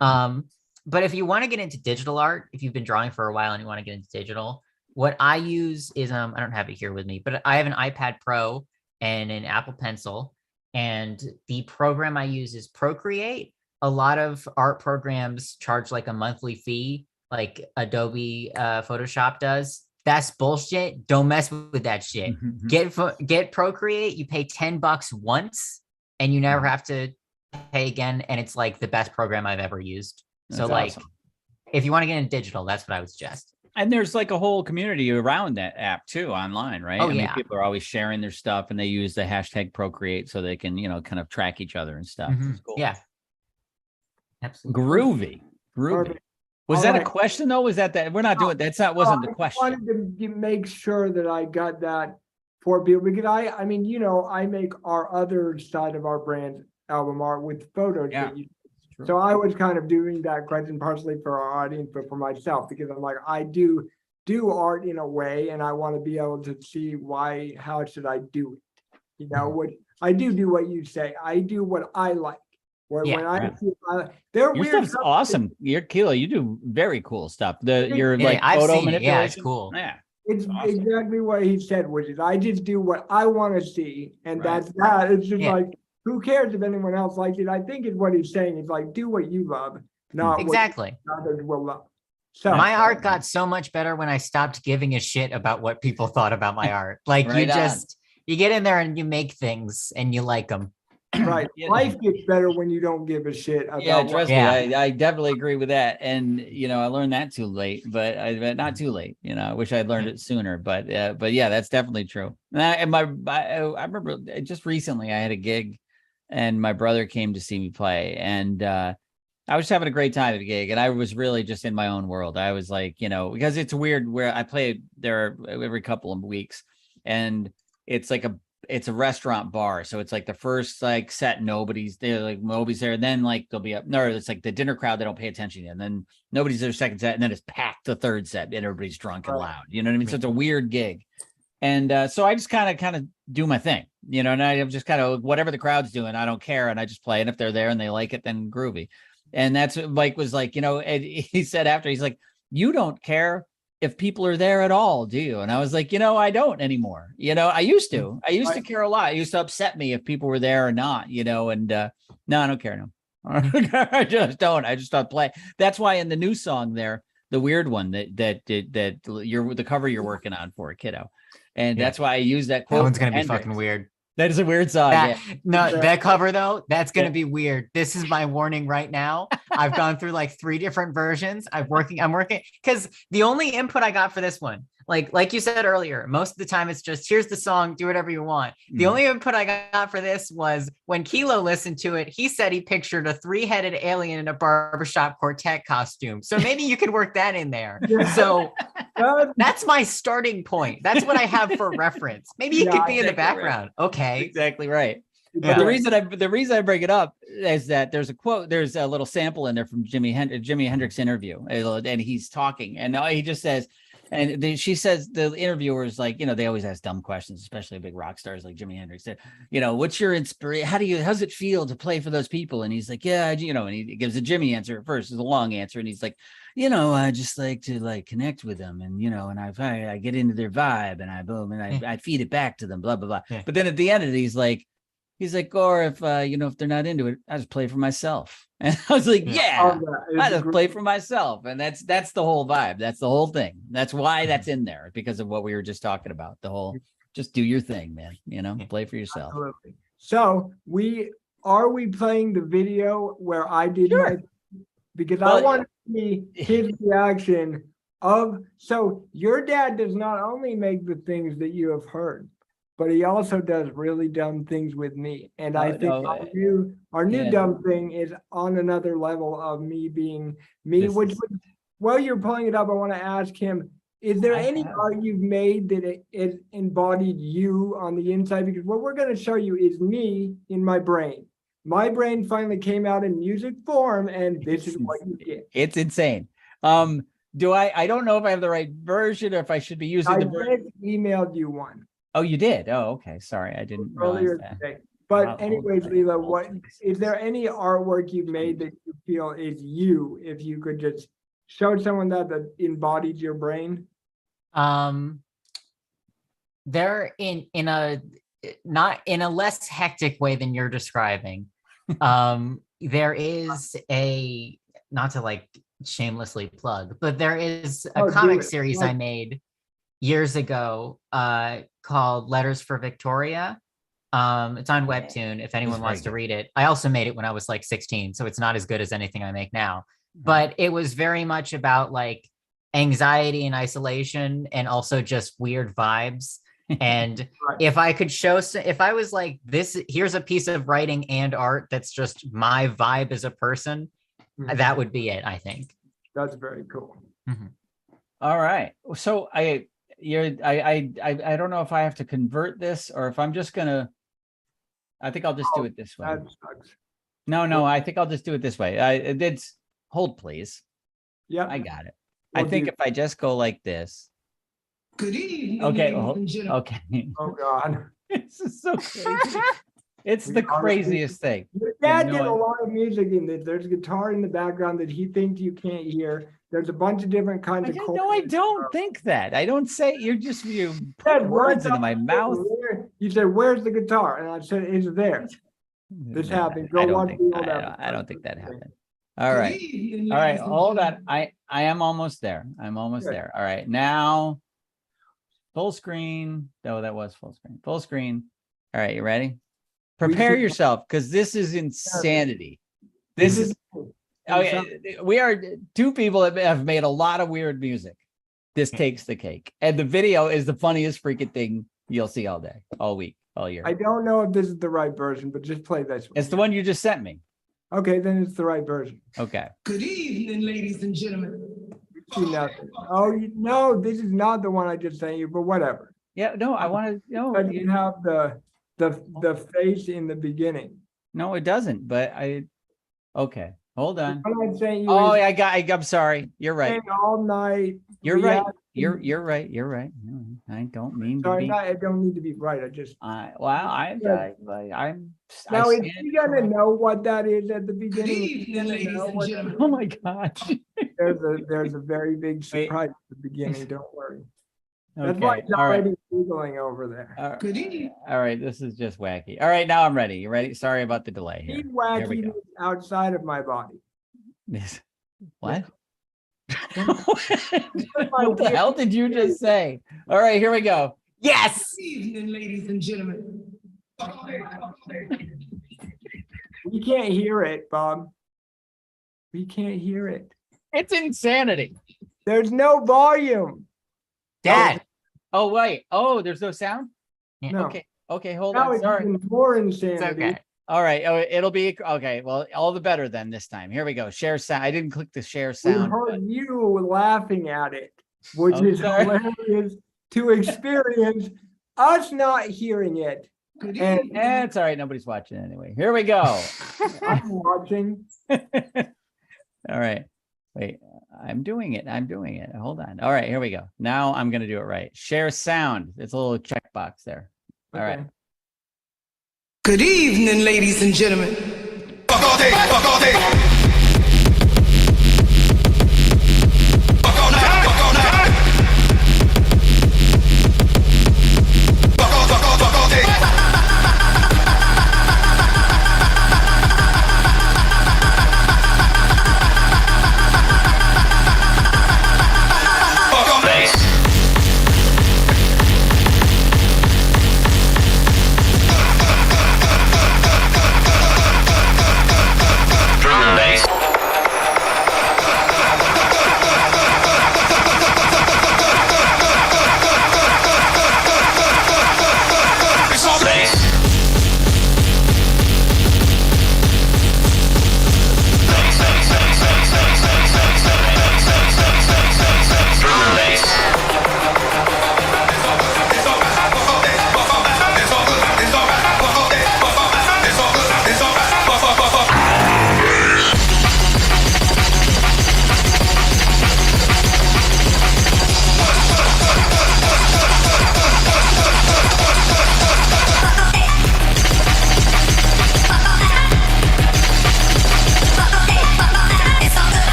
Speaker 3: But if you want to get into digital art, if you've been drawing for a while and you want to get into digital, what I use is I don't have it here with me, but I have an iPad Pro and an Apple Pencil. And the program I use is Procreate. A lot of art programs charge like a monthly fee, like Adobe Photoshop does. That's bullshit. Don't mess with that shit. Get Procreate. You pay $10 once, and you never have to pay again. And it's like the best program I've ever used. So
Speaker 2: That's
Speaker 3: like,
Speaker 2: awesome.
Speaker 3: if you want to get into digital, that's what I would suggest.
Speaker 2: And there's like a whole community around that app too, online, right?
Speaker 3: Oh,
Speaker 2: I mean,
Speaker 3: yeah.
Speaker 2: people are always sharing their stuff, and they use the hashtag Procreate so they can, kind of track each other and stuff.
Speaker 3: Mhm.
Speaker 2: It's cool.
Speaker 3: Yeah. Absolutely.
Speaker 2: Groovy.
Speaker 1: Perfect.
Speaker 2: Was
Speaker 1: All
Speaker 2: that a
Speaker 1: right.
Speaker 2: question though? Was that we're not doing wasn't the question.
Speaker 1: I wanted to make sure that I got that for people, because I mean, I make our other side of our brand album art with photos.
Speaker 2: Yeah.
Speaker 1: So I was kind of doing that question partially for our audience, but for myself, because I'm like, I do art in a way, and I want to be able to see how should I do it? What I do what you say. I do what I like. When
Speaker 3: Yeah,
Speaker 1: I
Speaker 2: right.
Speaker 1: see, they're
Speaker 2: Your
Speaker 1: weird.
Speaker 2: stuff's
Speaker 1: stuff.
Speaker 2: awesome. You're Kilo. You do very cool stuff. Your
Speaker 3: Yeah,
Speaker 2: like
Speaker 3: I've
Speaker 2: photo
Speaker 3: seen it. Yeah, it's
Speaker 2: manipulation.
Speaker 3: cool.
Speaker 2: Yeah.
Speaker 1: It's
Speaker 2: Awesome.
Speaker 1: exactly what he said, which is I just do what I want to see, and
Speaker 2: Right.
Speaker 1: that's that. It's just
Speaker 3: Yeah.
Speaker 1: like, who cares if anyone else likes it? I think is what he's saying. Is like, do what you love, not
Speaker 3: Exactly.
Speaker 1: what others will love. So
Speaker 3: My art got so much better when I stopped giving a shit about what people thought about my art. Like
Speaker 2: Right on.
Speaker 3: you get in there and you make things and you like them.
Speaker 1: right,
Speaker 2: Yeah.
Speaker 1: life gets better when you don't give a shit about.
Speaker 2: Yeah,
Speaker 1: what-
Speaker 2: trust
Speaker 3: Yeah.
Speaker 2: me, I definitely agree with that. And I learned that too late, but not too late. I wish I'd learned it sooner. But yeah, that's definitely true. And I remember just recently I had a gig, and my brother came to see me play, and I was having a great time at the gig, and I was really just in my own world. I was like, because it's weird where I play there every couple of weeks, and it's like it's a restaurant bar. So it's like the first like set, nobody's there, and then like there'll be it's like the dinner crowd, they don't pay attention yet. And then nobody's there second set, and then it's packed the third set, and everybody's drunk and
Speaker 1: Right.
Speaker 2: loud. You know what I mean? So it's a weird gig. And so I just kind of do my thing, and I'm just kind of whatever the crowd's doing, I don't care. And I just play. And if they're there and they like it, then groovy. And that's what Mike was like, and he said after, he's like, you don't care if people are there at all, do you? And I was like, I don't anymore. I used to care a lot. It used to upset me if people were there or not, and no, I don't care. No, I just don't. I just don't play. That's why in the new song there, the weird one that you're the cover you're working on for Kiddo. And that's why I use that quote.
Speaker 3: That one's gonna be
Speaker 2: Hendrix.
Speaker 3: fucking weird.
Speaker 2: That is a weird song.
Speaker 3: That cover though, that's gonna
Speaker 2: Yeah.
Speaker 3: be weird. This is my warning right now. I've gone through like 3 different versions. I'm working because the only input I got for this one, like you said earlier, most of the time it's just here's the song, do whatever you want. The
Speaker 2: Mhm.
Speaker 3: only input I got for this was when Kilo listened to it, he said he pictured a 3-headed alien in a barbershop quartet costume. So maybe you could work that in there.
Speaker 1: Yeah.
Speaker 3: So
Speaker 1: Uh,
Speaker 3: that's my starting point. That's what I have for reference. Maybe it
Speaker 1: Yeah,
Speaker 3: could be in the
Speaker 2: exactly right.
Speaker 3: background. Okay.
Speaker 2: Exactly right.
Speaker 3: Yeah.
Speaker 2: But the reason I bring it up is that there's a little sample in there from Jimi Hendrix interview, and he's talking, and he just says, she says, the interviewer is like, they always ask dumb questions, especially big rock stars like Jimi Hendrix. What's your inspiration? How's it feel to play for those people? And he's like, yeah, and he gives a Jimmy answer at first, it's a long answer, and he's like, I just like to connect with them, and and I get into their vibe, and I feed it back to them, blah blah blah.
Speaker 3: Yeah.
Speaker 2: But then at the end of it, he's like, or if if they're not into it, I just play for myself. And I was like, yeah, I just play for myself. And that's the whole vibe. That's the whole thing. That's why that's in there, because of what we were just talking about. The whole just do your thing, man. Play for yourself.
Speaker 1: Absolutely. So we are we playing the video where I did
Speaker 2: Sure.
Speaker 1: my, because
Speaker 2: Well,
Speaker 1: I want to see his reaction of, so your dad does not only make the things that you have heard, but he also does really dumb things with me. And I
Speaker 2: Oh,
Speaker 1: think
Speaker 2: no,
Speaker 1: our new
Speaker 2: yeah.
Speaker 1: dumb thing is on another level of me being me,
Speaker 2: This
Speaker 1: which
Speaker 2: is-
Speaker 1: would, while you're pulling it up, I want to ask him, is there
Speaker 2: I
Speaker 1: any
Speaker 2: have.
Speaker 1: art you've made that it embodied you on the inside? Because what we're going to show you is me in my brain. My brain finally came out in music form, and this is what you get.
Speaker 2: It's insane. Do I don't know if I have the right version or if I should be using
Speaker 1: I
Speaker 2: the version.
Speaker 1: just emailed you one
Speaker 2: Oh, you did. Oh, okay. Sorry, I didn't realize
Speaker 1: earlier
Speaker 2: that.
Speaker 1: today.
Speaker 2: Wow,
Speaker 1: But anyways,
Speaker 2: hold
Speaker 1: Leela,
Speaker 2: on.
Speaker 1: what is there any artwork you've made that you feel is you? If you could just show someone that embodied your brain.
Speaker 3: They're in a not in a less hectic way than you're describing. There is a, not to like shamelessly plug, but there is
Speaker 1: Oh,
Speaker 3: a
Speaker 1: do
Speaker 3: comic
Speaker 1: it.
Speaker 3: series
Speaker 1: Plug.
Speaker 3: I made years ago called Letters for Victoria. It's on Webtoon if anyone
Speaker 2: very
Speaker 3: wants to
Speaker 2: good.
Speaker 3: read it. I also made it when I was like 16, so it's not as good as anything I make now.
Speaker 2: Mm-hmm.
Speaker 3: But it was very much about like anxiety and isolation and also just weird vibes. And
Speaker 1: Right.
Speaker 3: if I could show, if I was like, this, here's a piece of writing and art that's just my vibe as a person,
Speaker 1: Mhm.
Speaker 3: that would be it, I think.
Speaker 1: That's very cool.
Speaker 2: All right. So I don't know if I have to convert this or if I'm just gonna. I think I'll just do it this way.
Speaker 1: That sucks.
Speaker 2: No, I think I'll just do it this way. It's hold, please.
Speaker 1: Yep.
Speaker 2: I got it.
Speaker 1: We'll
Speaker 2: I think
Speaker 1: do-
Speaker 2: if I just go like this.
Speaker 4: Good evening.
Speaker 2: Okay.
Speaker 4: ladies
Speaker 2: Well,
Speaker 4: and gentlemen.
Speaker 2: okay.
Speaker 1: Oh God.
Speaker 2: This is so crazy. It's
Speaker 1: We
Speaker 2: the
Speaker 1: honestly-
Speaker 2: craziest thing.
Speaker 1: Your dad
Speaker 2: no
Speaker 1: did a
Speaker 2: idea.
Speaker 1: lot of music in this. There's guitar in the background that he thinks you can't hear. There's a bunch of different kinds of
Speaker 2: No, I don't think that. I don't say you put
Speaker 1: Said,
Speaker 2: words
Speaker 1: "What's
Speaker 2: into
Speaker 1: up?"
Speaker 2: my mouth.
Speaker 1: You said, "Where's the guitar?" And I said, "It's there." This happened. Go
Speaker 2: I don't
Speaker 1: watch
Speaker 2: think
Speaker 1: the old
Speaker 2: I don't
Speaker 1: episode.
Speaker 2: think that happened. All
Speaker 4: Good
Speaker 2: right.
Speaker 4: evening,
Speaker 2: All right.
Speaker 4: ladies and
Speaker 2: Hold on.
Speaker 4: gentlemen.
Speaker 2: I am almost there. I'm almost
Speaker 1: Good.
Speaker 2: there. All right. Now full screen. No, that was full screen. Full screen. All right, you ready? Prepare
Speaker 1: should-
Speaker 2: yourself because this is insanity. This is okay. We are two people that have made a lot of weird music. This takes the cake. And the video is the funniest freaking thing you'll see all day, all week, all year.
Speaker 1: I don't know if this is the right version, but just play this one.
Speaker 2: It's the one you just sent me.
Speaker 1: Okay, then it's the right version.
Speaker 2: Okay.
Speaker 4: Good evening, ladies and gentlemen.
Speaker 1: See nothing. Oh no, this is not the one I just sent you, but whatever.
Speaker 2: Yeah, no, I want to no,
Speaker 1: But you have the face in the beginning.
Speaker 2: no, it doesn't. But okay, hold on.
Speaker 1: What I sent you
Speaker 2: Oh,
Speaker 1: is
Speaker 2: I'm sorry. You're right.
Speaker 1: all night.
Speaker 2: You're right.
Speaker 1: react-
Speaker 2: You're right. You're right. No, I don't mean to
Speaker 1: Sorry,
Speaker 2: be.
Speaker 1: I don't need to be right. I just
Speaker 2: I'm.
Speaker 1: now is
Speaker 2: stand
Speaker 1: he gonna
Speaker 2: corrected.
Speaker 1: know what that is at the
Speaker 4: Good
Speaker 1: beginning?
Speaker 4: evening, ladies
Speaker 1: know
Speaker 4: and
Speaker 1: what-
Speaker 4: gentlemen.
Speaker 2: Oh my gosh.
Speaker 1: There's a very big surprise at the beginning. Don't worry. That's why
Speaker 2: Okay.
Speaker 1: he's
Speaker 2: All right.
Speaker 1: already googling over there.
Speaker 4: Good evening.
Speaker 2: All right. This is just wacky. All right. Now I'm ready. You ready? Sorry about the delay here.
Speaker 1: He's
Speaker 2: Here we
Speaker 1: wacky
Speaker 2: go.
Speaker 1: outside of my body.
Speaker 2: This. What? What the hell did you just say? All right. Here we go.
Speaker 3: Yes.
Speaker 4: Good evening, ladies and gentlemen.
Speaker 1: We can't hear it, Bob. We can't hear it.
Speaker 2: It's insanity.
Speaker 1: There's no volume.
Speaker 3: Dad.
Speaker 2: Oh, wait. Oh, there's no sound?
Speaker 3: Yeah.
Speaker 1: No.
Speaker 2: Okay. Okay. Hold
Speaker 1: Now
Speaker 2: on.
Speaker 1: it's
Speaker 2: Sorry.
Speaker 1: even more
Speaker 3: It's
Speaker 1: insanity.
Speaker 3: okay.
Speaker 2: All right. Oh, it'll be okay. Well, all the better then this time. Here we go. Share sound. I didn't click the share
Speaker 1: We
Speaker 2: sound.
Speaker 1: heard you laughing at it, which
Speaker 2: I'm
Speaker 1: is
Speaker 2: sorry.
Speaker 1: hilarious to experience us not hearing it.
Speaker 4: Good
Speaker 1: And-
Speaker 4: evening.
Speaker 2: It's all right. Nobody's watching anyway. Here we go.
Speaker 1: I'm watching.
Speaker 2: All right. Wait, I'm doing it. I'm doing it. Hold on. All right. Here we go. Now I'm going to do it right. Share sound. It's a little checkbox there. All right.
Speaker 1: Okay.
Speaker 4: Good evening, ladies and gentlemen.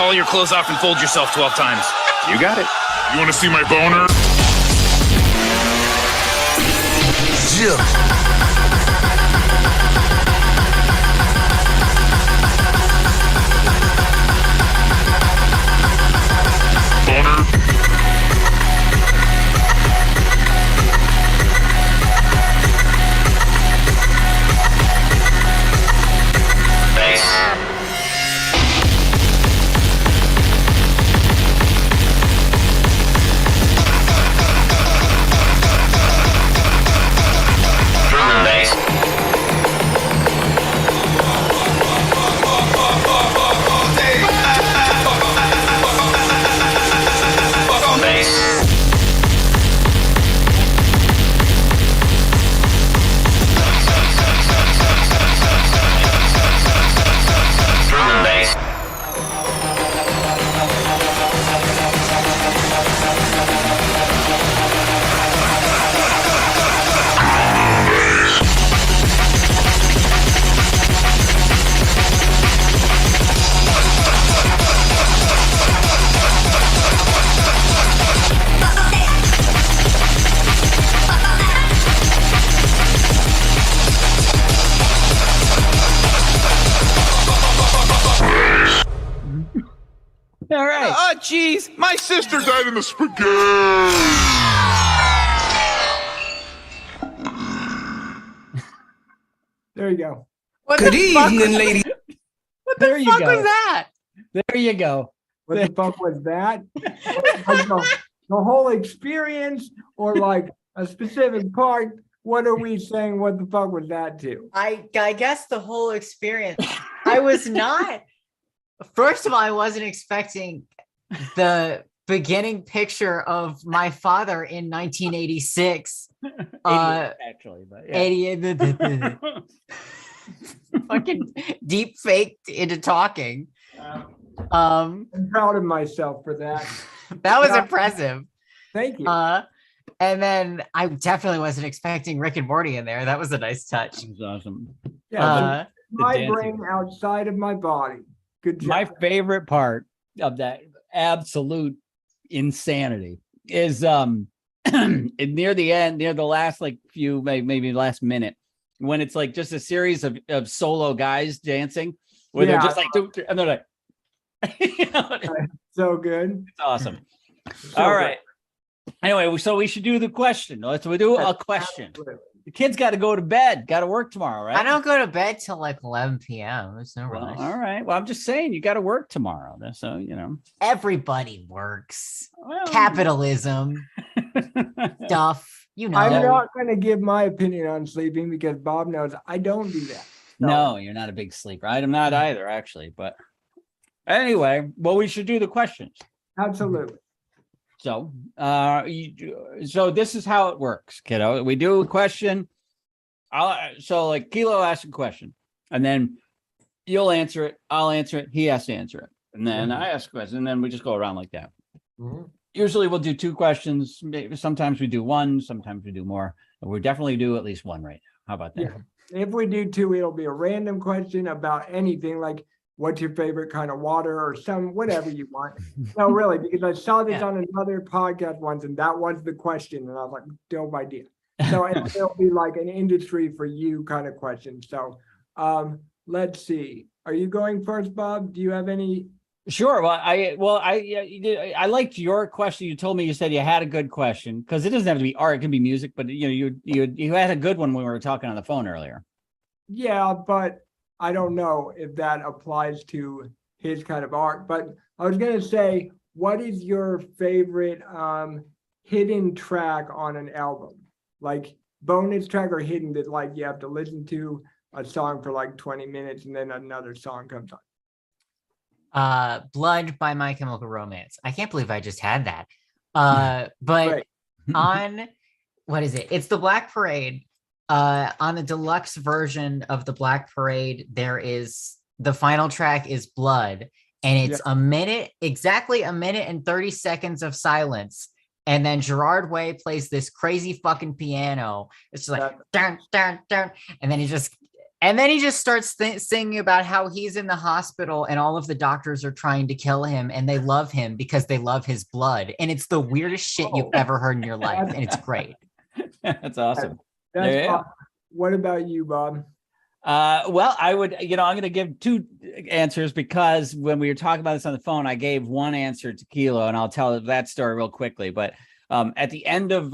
Speaker 5: all your clothes off and fold yourself 12 times.
Speaker 6: You got it.
Speaker 7: You want to see my boner?
Speaker 4: Yeah.
Speaker 7: Boner?
Speaker 2: All right.
Speaker 5: Oh, jeez.
Speaker 7: My sister died in the spaghetti.
Speaker 1: There you go.
Speaker 3: What
Speaker 4: Good
Speaker 3: the fuck
Speaker 4: evening,
Speaker 3: was-
Speaker 4: ladies.
Speaker 3: What the
Speaker 2: There you
Speaker 3: fuck
Speaker 2: go.
Speaker 3: was that?
Speaker 2: There you go.
Speaker 1: What the fuck was that? Like the whole experience or like a specific part? What are we saying? What the fuck was that to?
Speaker 3: I guess the whole experience. I was not. First of all, I wasn't expecting the beginning picture of my father in 1986.
Speaker 2: 88, actually, but yeah.
Speaker 3: 88. Fucking deep faked into talking.
Speaker 1: I'm proud of myself for that.
Speaker 3: That was
Speaker 1: Yeah.
Speaker 3: impressive.
Speaker 1: Thank you.
Speaker 3: And then I definitely wasn't expecting Rick and Morty in there. That was a nice touch.
Speaker 2: That was awesome.
Speaker 1: Yeah, my
Speaker 2: dancing.
Speaker 1: brain outside of my body. Good job.
Speaker 2: My favorite part of that absolute insanity is near the end, near the last like few, maybe last minute, when it's like just a series of solo guys dancing where they're
Speaker 1: Yeah.
Speaker 2: just like, and they're like, you know, it's
Speaker 1: So good.
Speaker 2: awesome.
Speaker 1: So
Speaker 2: All
Speaker 1: good.
Speaker 2: right. Anyway, so we should do the question. We do a question.
Speaker 1: Absolutely.
Speaker 2: The kids got to go to bed, got to work tomorrow, right?
Speaker 3: I don't go to bed till like 11 p.m. There's no
Speaker 2: Well,
Speaker 3: rush.
Speaker 2: all right. Well, I'm just saying you got to work tomorrow. So, you know.
Speaker 3: Everybody works.
Speaker 2: Well,
Speaker 3: Capitalism stuff. You know.
Speaker 1: I'm not going to give my opinion on sleeping because Bob knows I don't do that.
Speaker 2: No, you're not a big sleeper. I'm not either, actually. But anyway, well, we should do the questions.
Speaker 1: Absolutely.
Speaker 2: So, so this is how it works, kiddo. We do a question. So like Kilo asks a question, and then you'll answer it. I'll answer it. He has to answer it, and then I ask a question, and then we just go around like that.
Speaker 1: Mhm.
Speaker 2: Usually, we'll do two questions. Maybe sometimes we do one. Sometimes we do more. But we definitely do at least one right now. How about that?
Speaker 1: Yeah. If we do two, it'll be a random question about anything like what's your favorite kind of water or whatever you want. No, really, because I saw this
Speaker 3: Yeah.
Speaker 1: on another podcast once and that was the question. And I was like, dope idea. So it'll be like an industry for you kind of question. So let's see. Are you going first, Bob? Do you have any?
Speaker 2: Sure. Well, I liked your question. You told me, you said you had a good question, because it doesn't have to be art. It can be music, but you know, you had a good one when we were talking on the phone earlier.
Speaker 1: Yeah, but I don't know if that applies to his kind of art. But I was going to say, what is your favorite hidden track on an album? Like bonus track or hidden that like you have to listen to a song for like 20 minutes and then another song comes on.
Speaker 3: Blood by My Chemical Romance. I can't believe I just had that. But
Speaker 1: Right.
Speaker 3: on what is it? It's the Black Parade. On the deluxe version of the Black Parade, there is the final track is Blood, and it's exactly a minute and 30 seconds of silence. And then Gerard Way plays this crazy fucking piano. It's just like dun, dun, dun. And then he just And then he just starts singing about how he's in the hospital and all of the doctors are trying to kill him and they love him because they love his blood. And it's the weirdest shit you've ever heard in your life. And it's great.
Speaker 2: That's awesome.
Speaker 1: That's
Speaker 2: There you go.
Speaker 1: awesome. What about you, Bob?
Speaker 2: Well, I would, I'm going to give two answers because when we were talking about this on the phone, I gave one answer to Kilo, and I'll tell that story real quickly. But at the end of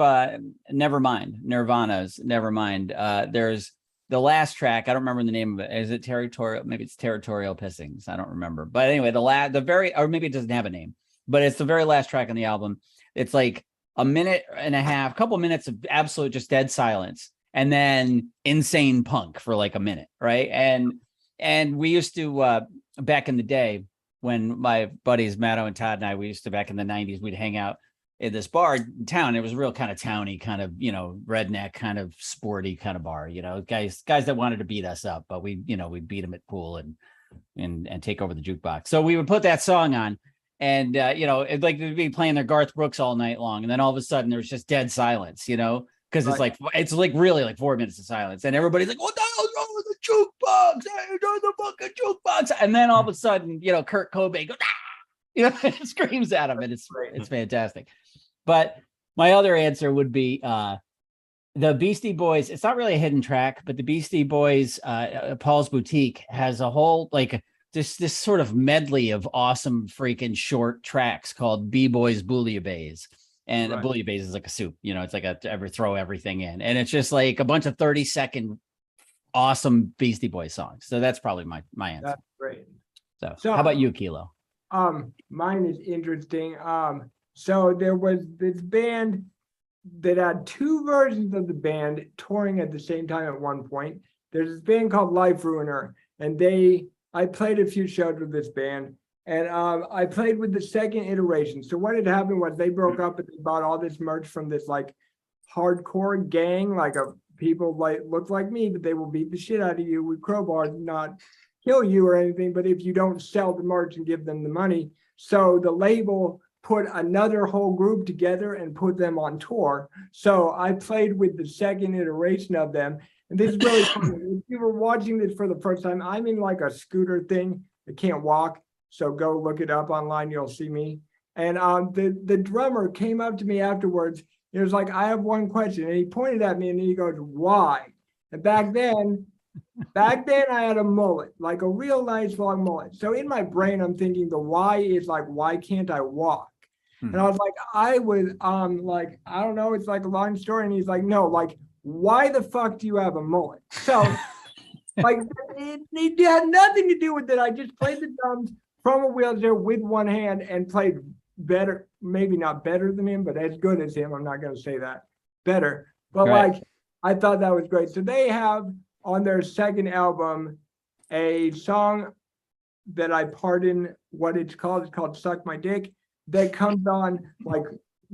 Speaker 2: Nirvana's Nevermind, there's the last track. I don't remember the name of it. Is it Territorial? Maybe it's Territorial Pissings. I don't remember. But anyway, or maybe it doesn't have a name, but it's the very last track on the album. It's like a minute and a half, couple minutes of absolute just dead silence. And then insane punk for like a minute, right? And we used to back in the day when my buddies Matto and Todd and I, we used to back in the 90s, we'd hang out in this bar in town. It was a real kind of towny, kind of, redneck, kind of sporty kind of bar, guys that wanted to beat us up, but we'd beat them at pool and take over the jukebox. So we would put that song on. And it'd like they'd be playing their Garth Brooks all night long, and then all of a sudden there's just dead silence, because it's like really like 4 minutes of silence, and everybody's like, "What the hell's wrong with the jukebox? Hey, there's the fucking jukebox!" And then all of a sudden, Kurt Cobain goes, "Ah!" Screams at him, and it's fantastic. But my other answer would be the Beastie Boys. It's not really a hidden track, but the Beastie Boys, Paul's Boutique has a whole like this sort of medley of awesome freaking short tracks called B-Boys Bouillabaisse. And a bouillabaisse is like a soup, it's like throw everything in. And it's just like a bunch of 30-second awesome Beastie Boys songs. So that's probably my answer.
Speaker 1: That's great.
Speaker 2: So how about you, Kilo?
Speaker 1: Mine is interesting. So there was this band that had two versions of the band touring at the same time at one point. There's this band called Life Ruiner, and I played a few shows with this band. And I played with the second iteration. So what had happened was they broke up and they bought all this merch from this like hardcore gang, like people like look like me, but they will beat the shit out of you with crowbars, not kill you or anything. But if you don't sell the merch and give them the money, so the label put another whole group together and put them on tour. So I played with the second iteration of them. And this is really funny. If you were watching this for the first time, I'm in like a scooter thing. I can't walk. So go look it up online. You'll see me. And the drummer came up to me afterwards. He was like, "I have one question." And he pointed at me and he goes, "Why?" And back then I had a mullet, like a real nice long mullet. So in my brain, I'm thinking the why is like, why can't I walk? And I was like, I don't know. It's like a long story. And he's like, no, like, why the fuck do you have a mullet? So like it had nothing to do with it. I just played the drums from a wheelchair with one hand and played better, maybe not better than him, but as good as him. I'm not going to say that better, but like, I thought that was great. So they have on their second album a song that I pardon what it's called Suck My Dick, that comes on like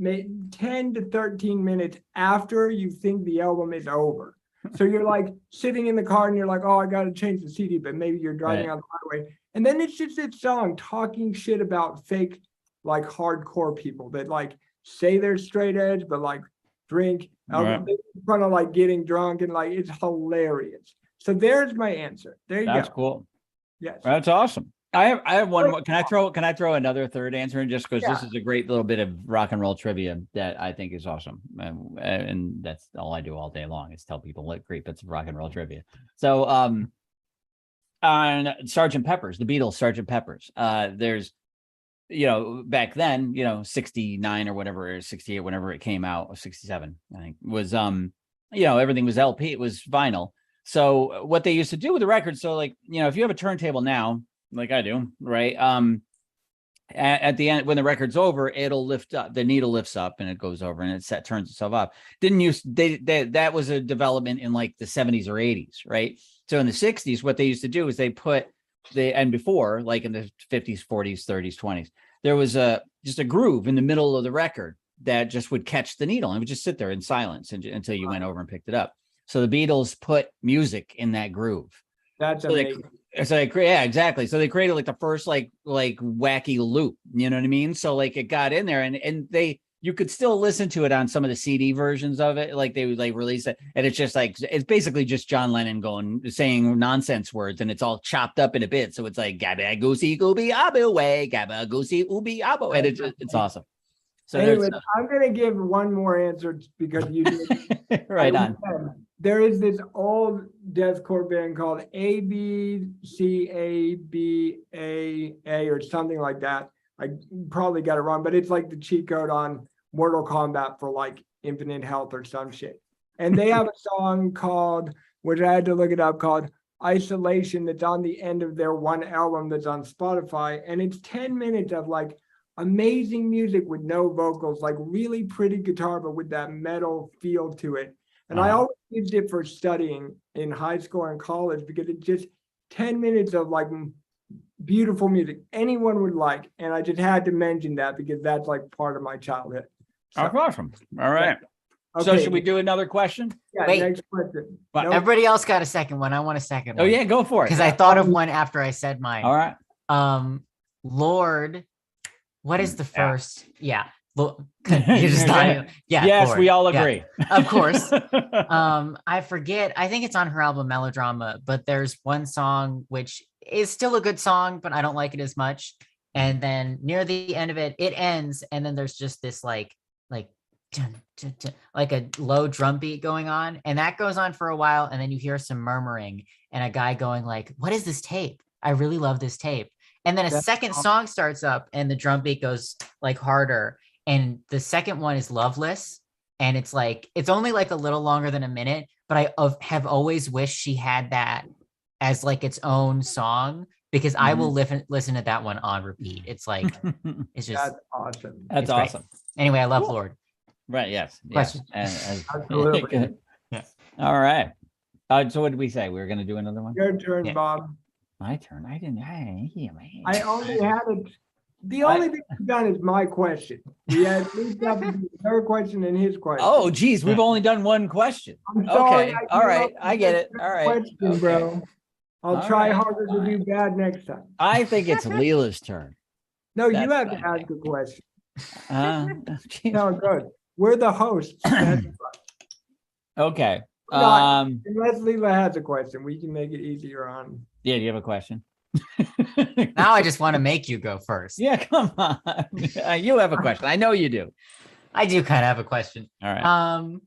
Speaker 1: 10 to 13 minutes after you think the album is over. So you're like sitting in the car and you're like, oh, I got to change the CD, but maybe you're driving on the highway. And then it's just this song talking shit about fake, like hardcore people that like say they're straight edge, but like drink in front of like getting drunk, and like, it's hilarious. So there's my answer. There you go.
Speaker 2: That's cool.
Speaker 1: Yes.
Speaker 2: That's awesome. I have one more. Can I throw another third answer in, just because this is a great little bit of rock and roll trivia that I think is awesome, and that's all I do all day long is tell people what great bits of rock and roll trivia. So on Sgt. Pepper's, the Beatles, Sgt. Pepper's, there's back then 69 or whatever, 68 whenever it came out, or 67 I think was everything was LP, it was vinyl. So what they used to do with the record, so like if you have a turntable now, like I do, right? At the end, when the record's over, it'll lift up, the needle lifts up and it goes over and it turns itself up. That was a development in like the 70s or 80s, right? So in the 60s, what they used to do is they put and before, like in the 50s, 40s, 30s, 20s, there was just a groove in the middle of the record that just would catch the needle and would just sit there in silence until you went over and picked it up. So the Beatles put music in that groove.
Speaker 1: That's amazing.
Speaker 2: Yeah, exactly. So they created like the first like wacky loop, you know what I mean? So like it got in there and you you could still listen to it on some of the CD versions of it. Like they would like release it. And it's just like, it's basically just John Lennon saying nonsense words, and it's all chopped up in a bit. So it's like, Gabba goosey gooby abu way, Gabba goosey ooby abu. And it's awesome. So
Speaker 1: Anyway, I'm gonna give one more answer because you did.
Speaker 2: right on.
Speaker 1: There is this old deathcore band called ABCABAA or something like that. I probably got it wrong, but it's like the cheat code on Mortal Kombat for like Infinite Health or some shit. And they have a song called, which I had to look it up, called Isolation, that's on the end of their one album that's on Spotify. And it's 10 minutes of like amazing music with no vocals, like really pretty guitar, but with that metal feel to it. And I always used it for studying in high school and college because it's just 10 minutes of like beautiful music anyone would like. And I just had to mention that because that's like part of my childhood. So,
Speaker 2: Awesome. All right. So
Speaker 1: okay.
Speaker 2: should we do another question?
Speaker 1: Yeah,
Speaker 3: Wait.
Speaker 1: next question.
Speaker 2: But
Speaker 1: Nope.
Speaker 3: Everybody else got a second one. I want a second
Speaker 2: Oh
Speaker 3: one.
Speaker 2: yeah, go for it.
Speaker 3: Because I thought of one after I said mine.
Speaker 2: All right.
Speaker 3: Lord, what is the
Speaker 2: Yeah.
Speaker 3: first? Yeah. You're just not. Yeah.
Speaker 2: Yes,
Speaker 3: Lord.
Speaker 2: we all
Speaker 3: Yeah,
Speaker 2: agree.
Speaker 3: of course. I forget. I think it's on her album Melodrama, but there's one song which is still a good song, but I don't like it as much. And then near the end of it, it ends, and then there's just this like dun, dun, dun, like a low drum beat going on, and that goes on for a while, and then you hear some murmuring and a guy going like, "What is this tape? I really love this tape." And then a
Speaker 1: That's
Speaker 3: second
Speaker 1: awesome.
Speaker 3: song starts up, and the drum beat goes like harder. And the second one is Loveless. And it's like, it's only like a little longer than a minute, but I have always wished she had that as like its own song, because I will listen to that one on repeat. It's like, it's just,
Speaker 1: That's awesome.
Speaker 2: That's
Speaker 3: It's great.
Speaker 2: awesome.
Speaker 3: anyway, I love
Speaker 1: Cool.
Speaker 3: Lord.
Speaker 2: Right. Yes.
Speaker 3: Question.
Speaker 1: Absolutely.
Speaker 3: Yeah.
Speaker 2: All right. So what did we say? We were going to do another one?
Speaker 1: Your turn,
Speaker 3: Yeah.
Speaker 1: Bob.
Speaker 2: My turn. I didn't.
Speaker 1: I only had it. The only thing you've done is my question. We had Luke up to her question and his question.
Speaker 2: Oh, geez. We've only done one question.
Speaker 1: I'm sorry,
Speaker 2: Okay.
Speaker 1: I
Speaker 2: All
Speaker 1: gave
Speaker 2: right.
Speaker 1: up
Speaker 2: I
Speaker 1: the
Speaker 2: get it.
Speaker 1: third
Speaker 2: All right.
Speaker 1: Question,
Speaker 2: Okay.
Speaker 1: bro. I'll
Speaker 2: All
Speaker 1: try
Speaker 2: right,
Speaker 1: harder to do bad next time.
Speaker 2: I think it's Leela's turn.
Speaker 1: No,
Speaker 2: That's
Speaker 1: you have to
Speaker 2: fine.
Speaker 1: ask a question.
Speaker 2: Geez.
Speaker 1: No, good. We're the hosts. That's fine.
Speaker 2: Okay.
Speaker 1: Not- Unless Leela has a question, we can make it easier on.
Speaker 2: Yeah. Do you have a question?
Speaker 3: Now I just want to make you go first.
Speaker 2: Yeah. Come on. You have a question. I know you do.
Speaker 3: I do kind of have a question.
Speaker 2: All right.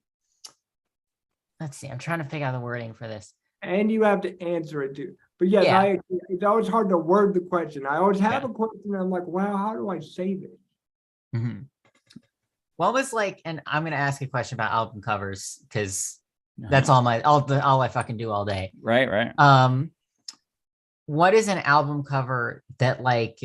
Speaker 3: Let's see. I'm trying to figure out the wording for this.
Speaker 1: And you have to answer it too. But yes,
Speaker 3: Yeah.
Speaker 1: I agree. It's always hard to word the question. I always have
Speaker 2: Yeah.
Speaker 1: a question and I'm like, wow, how do I say this?
Speaker 3: Mhm. What was like, and I'm gonna ask a question about album covers because that's all I fucking do all day.
Speaker 2: Right. Right.
Speaker 3: What is an album cover that like,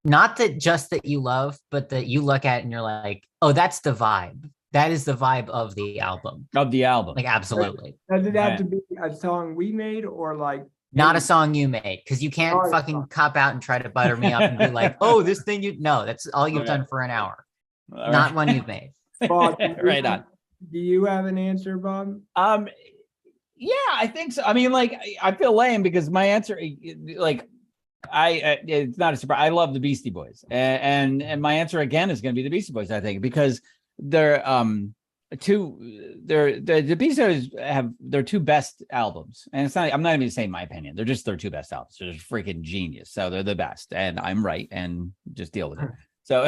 Speaker 3: not that just that you love, but that you look at and you're like, oh, that's the vibe. That is the vibe of the album.
Speaker 2: Of the album.
Speaker 3: Like, absolutely.
Speaker 1: Does it have
Speaker 2: Right.
Speaker 1: to be a song we made or like?
Speaker 3: Not a song you made, because you can't
Speaker 1: Sorry,
Speaker 3: fucking
Speaker 1: song.
Speaker 3: cop out and try to butter me up and be like, oh, this thing no, that's all you've
Speaker 2: Okay.
Speaker 3: done for an hour.
Speaker 2: All
Speaker 3: Not
Speaker 2: right.
Speaker 3: one you've made.
Speaker 1: Bob, do you
Speaker 2: Right
Speaker 1: have-
Speaker 2: on.
Speaker 1: Do you have an answer, Bob?
Speaker 2: Yeah, I think so. I mean, like, I feel lame because my answer, like, it's not a surprise. I love the Beastie Boys, and my answer again is going to be the Beastie Boys. I think because they're the Beastie Boys have their two best albums, and it's not. I'm not even saying my opinion. They're just their two best albums. They're just freaking genius. So they're the best, and I'm right, and just deal with it. So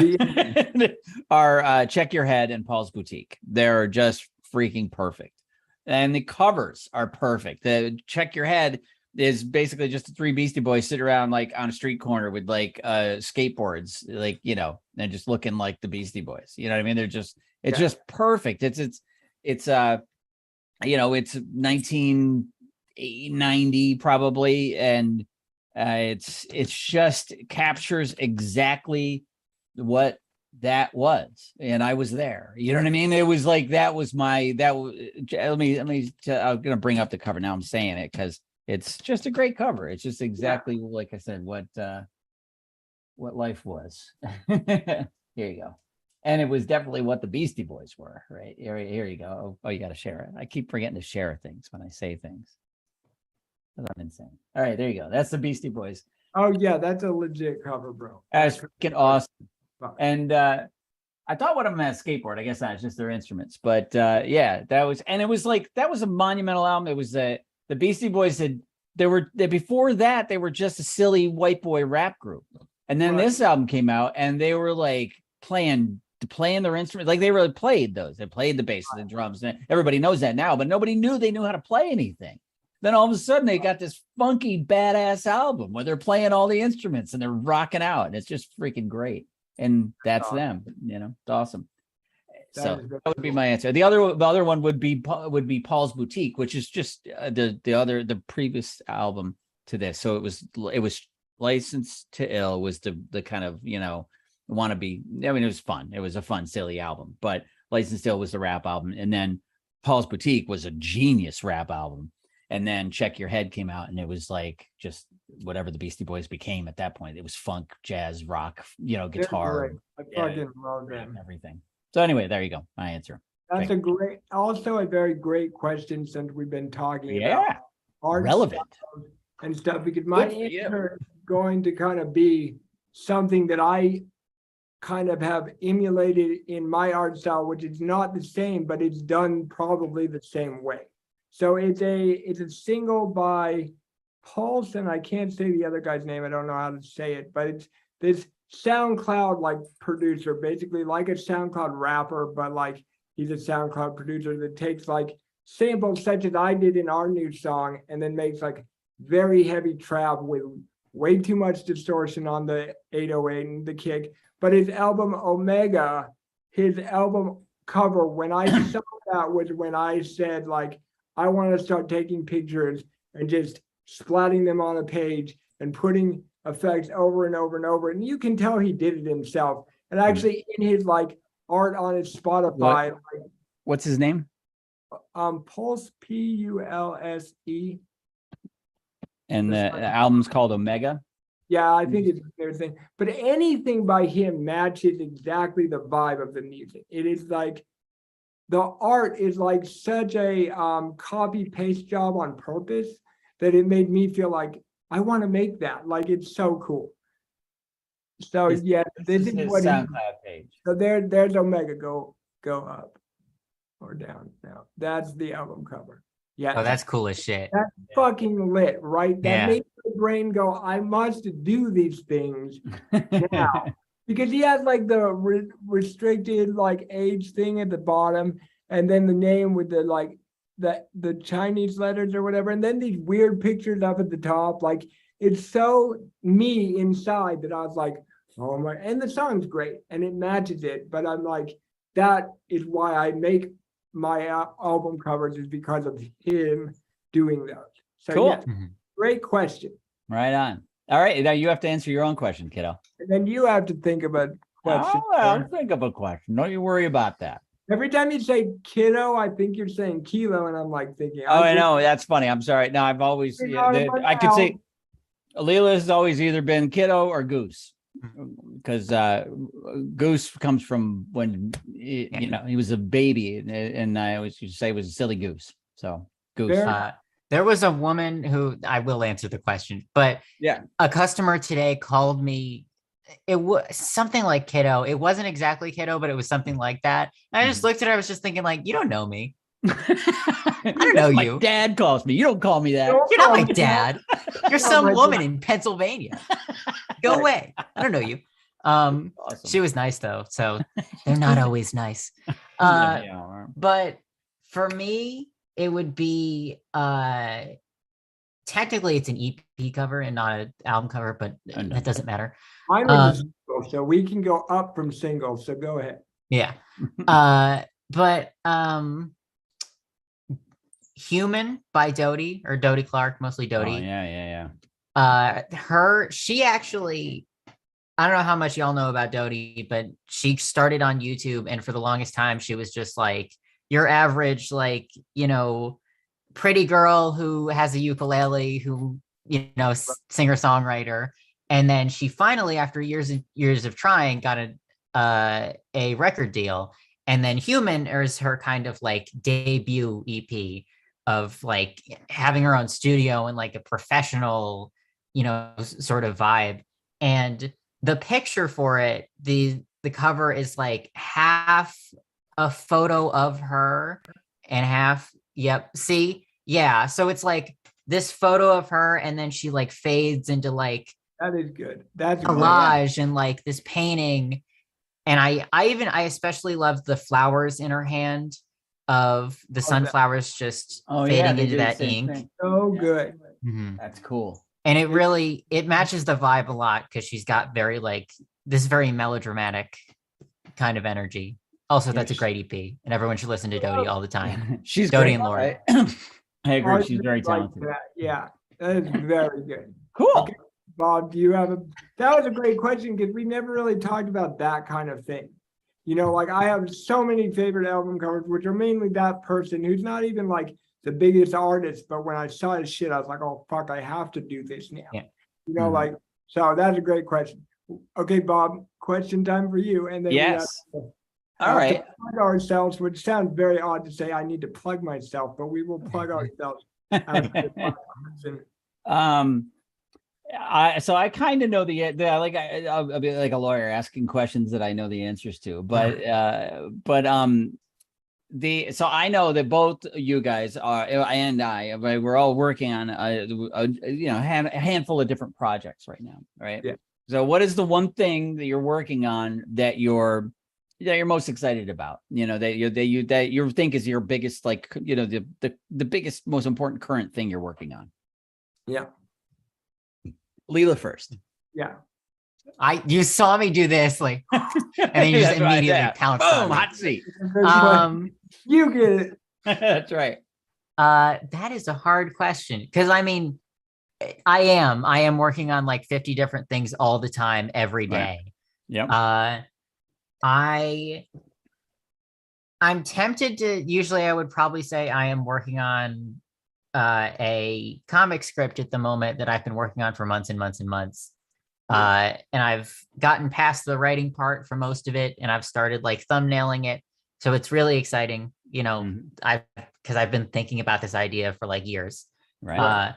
Speaker 2: our Check Your Head and Paul's Boutique, they're just freaking perfect. And the covers are perfect. The Check Your Head is basically just the three Beastie Boys sitting around like on a street corner with like skateboards, like, you know, and just looking like the Beastie Boys. You know what I mean? It's just perfect. It's you know, it's 1990 probably, and it's just captures exactly what that was, and I was there. You know what I mean? It was like let me I'm gonna bring up the cover now. I'm saying it because it's just a great cover. It's just exactly like I said, what life was. Here you go. And it was definitely what the Beastie Boys were, right? Here you go. Oh, you got to share it. I keep forgetting to share things when I say things. I'm insane. All right, there you go. That's the Beastie Boys.
Speaker 1: Oh yeah, that's a legit cover, bro.
Speaker 2: That's freaking awesome. And I thought one of them had a skateboard. I guess not. It's just their instruments. But yeah, that was, and it was like, that was a monumental album. It was the Beastie Boys before that, they were just a silly white boy rap group. And then this album came out and they were like playing their instruments. Like they really played those. They played the bass and the drums. And everybody knows that now, but nobody knew they knew how to play anything. Then all of a sudden they got this funky badass album where they're playing all the instruments and they're rocking out. And it's just freaking great. And that's them, you know, it's awesome. So that would be my answer. The other one would be Paul's Boutique, which is just the previous album to this. So it was Licensed to Ill was the kind of, you know, wannabe. I mean, it was fun. It was a fun, silly album, but Licensed to Ill was the rap album. And then Paul's Boutique was a genius rap album. And then Check Your Head came out and it was like just whatever the Beastie Boys became at that point. It was funk, jazz, rock, you know, guitar,
Speaker 1: I fucking love them.
Speaker 2: everything. So anyway, there you go. My answer.
Speaker 1: That's also a very great question since we've been talking about art
Speaker 2: relevant
Speaker 1: and stuff, because my
Speaker 2: Good for you.
Speaker 1: answer is going to kind of be something that I kind of have emulated in my art style, which is not the same, but it's done probably the same way. So it's a single by Paulson. I can't say the other guy's name. I don't know how to say it, but it's this SoundCloud like producer, basically like a SoundCloud rapper, but like he's a SoundCloud producer that takes like samples such as I did in our new song and then makes like very heavy trap with way too much distortion on the 808 and the kick. But his album Omega, his album cover, when I saw that was when I said like, I want to start taking pictures and just splatting them on a page and putting effects over and over and over. And you can tell he did it himself. And actually in his like art on his Spotify,
Speaker 2: What's his name?
Speaker 1: Pulse, Pulse.
Speaker 2: And the album's called Omega.
Speaker 1: Yeah, I think it's their thing. But anything by him matches exactly the vibe of the music. It is like, the art is like such a copy paste job on purpose that it made me feel like I want to make that. Like it's so cool. So
Speaker 2: This
Speaker 1: this
Speaker 2: is
Speaker 1: is
Speaker 2: his
Speaker 1: what
Speaker 2: SoundCloud page.
Speaker 1: so there's Omega. Go up or down now. That's the album cover. Yeah.
Speaker 3: Oh, that's cool as shit.
Speaker 1: That's fucking lit, right? That
Speaker 3: Yeah.
Speaker 1: makes the brain go, I must do these things now. Because he has like the restricted like age thing at the bottom, and then the name with the like the Chinese letters or whatever, and then these weird pictures up at the top. Like it's so me inside that I was like, oh my, and the song's great and it matches it, but I'm like, that is why I make my album covers, is because of him doing those. So
Speaker 2: Cool.
Speaker 1: yeah, great question.
Speaker 2: Right on. All right. Now you have to answer your own question, kiddo.
Speaker 1: And then you have to think of a question.
Speaker 2: Oh, I'll think of a question. Don't you worry about that.
Speaker 1: Every time you say kiddo, I think you're saying kilo, and I'm like thinking.
Speaker 2: Oh, I know. That's funny. I'm sorry. No, I've always, I could say Leela has always either been kiddo or goose, because goose comes from when, you know, he was a baby, and I always used to say it was a silly goose. So goose.
Speaker 3: There was a woman who, I will answer the question, but
Speaker 2: Yeah.
Speaker 3: a customer today called me. It was something like kiddo. It wasn't exactly kiddo, but it was something like that. And I just looked at her. I was just thinking, like, you don't know me.
Speaker 2: I
Speaker 3: don't know
Speaker 2: my
Speaker 3: you.
Speaker 2: dad calls me. You don't call me that.
Speaker 3: You're not my dad. You're some
Speaker 1: my
Speaker 3: woman
Speaker 1: dad.
Speaker 3: in Pennsylvania. Go away. I don't know you.
Speaker 2: Awesome.
Speaker 3: She was nice though, so they're not always nice.
Speaker 2: Yeah.
Speaker 3: But for me, it would be technically it's an EP cover and not an album cover, but
Speaker 2: I know.
Speaker 3: that doesn't matter.
Speaker 1: I'm a single, so we can go up from single. So go ahead.
Speaker 3: Yeah. But Human by Dodie, or Dodie Clark, mostly
Speaker 2: Oh,
Speaker 3: Dodie.
Speaker 2: yeah.
Speaker 3: She actually, I don't know how much y'all know about Dodie, but she started on YouTube, and for the longest time she was just like your average, like, you know, pretty girl who has a ukulele, who, you know, singer-songwriter. And then she finally, after years and years of trying, got a record deal. And then Human is her kind of like debut EP of like having her own studio and like a professional, you know, sort of vibe. And the picture for it, the the cover is like half a photo of her and half, yep. See, yeah. So it's like this photo of her, and then she like fades into like
Speaker 1: That is good. That's good.
Speaker 3: collage and like this painting. And I especially love the flowers in her hand of the sunflowers just
Speaker 2: Oh, yeah,
Speaker 3: fading
Speaker 2: they
Speaker 3: into
Speaker 2: do the
Speaker 3: that
Speaker 2: same
Speaker 3: ink.
Speaker 2: thing.
Speaker 1: So
Speaker 2: Yeah.
Speaker 1: good.
Speaker 3: Mhm.
Speaker 2: That's cool.
Speaker 3: And it matches the vibe a lot because she's got very like this very melodramatic kind of energy. Also, that's a
Speaker 2: Yes.
Speaker 3: great EP, and everyone should listen to Dodie all the time.
Speaker 2: She's
Speaker 3: Dodie
Speaker 2: great.
Speaker 3: and Lori.
Speaker 2: I agree.
Speaker 1: I
Speaker 2: She's
Speaker 1: really
Speaker 2: very
Speaker 1: like
Speaker 2: talented.
Speaker 1: that. Yeah, that is very good.
Speaker 2: Cool.
Speaker 1: Okay. Bob, do you have that was a great question because we never really talked about that kind of thing. You know, like I have so many favorite album covers, which are mainly that person who's not even like the biggest artist, but when I saw his shit, I was like, oh fuck, I have to do this now.
Speaker 3: Yeah.
Speaker 1: You know,
Speaker 2: Mhm.
Speaker 1: like, so that's a great question. Okay, Bob, question time for you. And then
Speaker 2: Yes.
Speaker 1: we have
Speaker 2: All
Speaker 1: to
Speaker 2: right.
Speaker 1: plug ourselves, which sounds very odd to say I need to plug myself, but we will plug ourselves. after the podcast.
Speaker 2: So I kind of know I'll be like a lawyer asking questions that I know the answers to, but so I know that both you guys are and we're all working on a handful of different projects right now, right?
Speaker 1: Yeah.
Speaker 2: So what is the one thing that you're working on that you're most excited about? You know, that you think is your biggest, like, you know, the biggest, most important current thing you're working on.
Speaker 1: Yeah.
Speaker 2: Leela first.
Speaker 1: Yeah.
Speaker 3: You saw me do this, like, and then you just
Speaker 2: That's right,
Speaker 3: immediately
Speaker 2: yeah.
Speaker 3: pounced
Speaker 2: Boom,
Speaker 3: on me.
Speaker 2: hot seat.
Speaker 1: You get it.
Speaker 2: That's right.
Speaker 3: That is a hard question because I mean, I am working on like 50 different things all the time, every
Speaker 2: Right.
Speaker 3: day.
Speaker 2: Yep.
Speaker 3: I'm tempted to, usually I would probably say I am working on a comic script at the moment that I've been working on for months and months and months. And I've gotten past the writing part for most of it, and I've started like thumbnailing it. So it's really exciting, you know, because I've been thinking about this idea for like years.
Speaker 2: Right.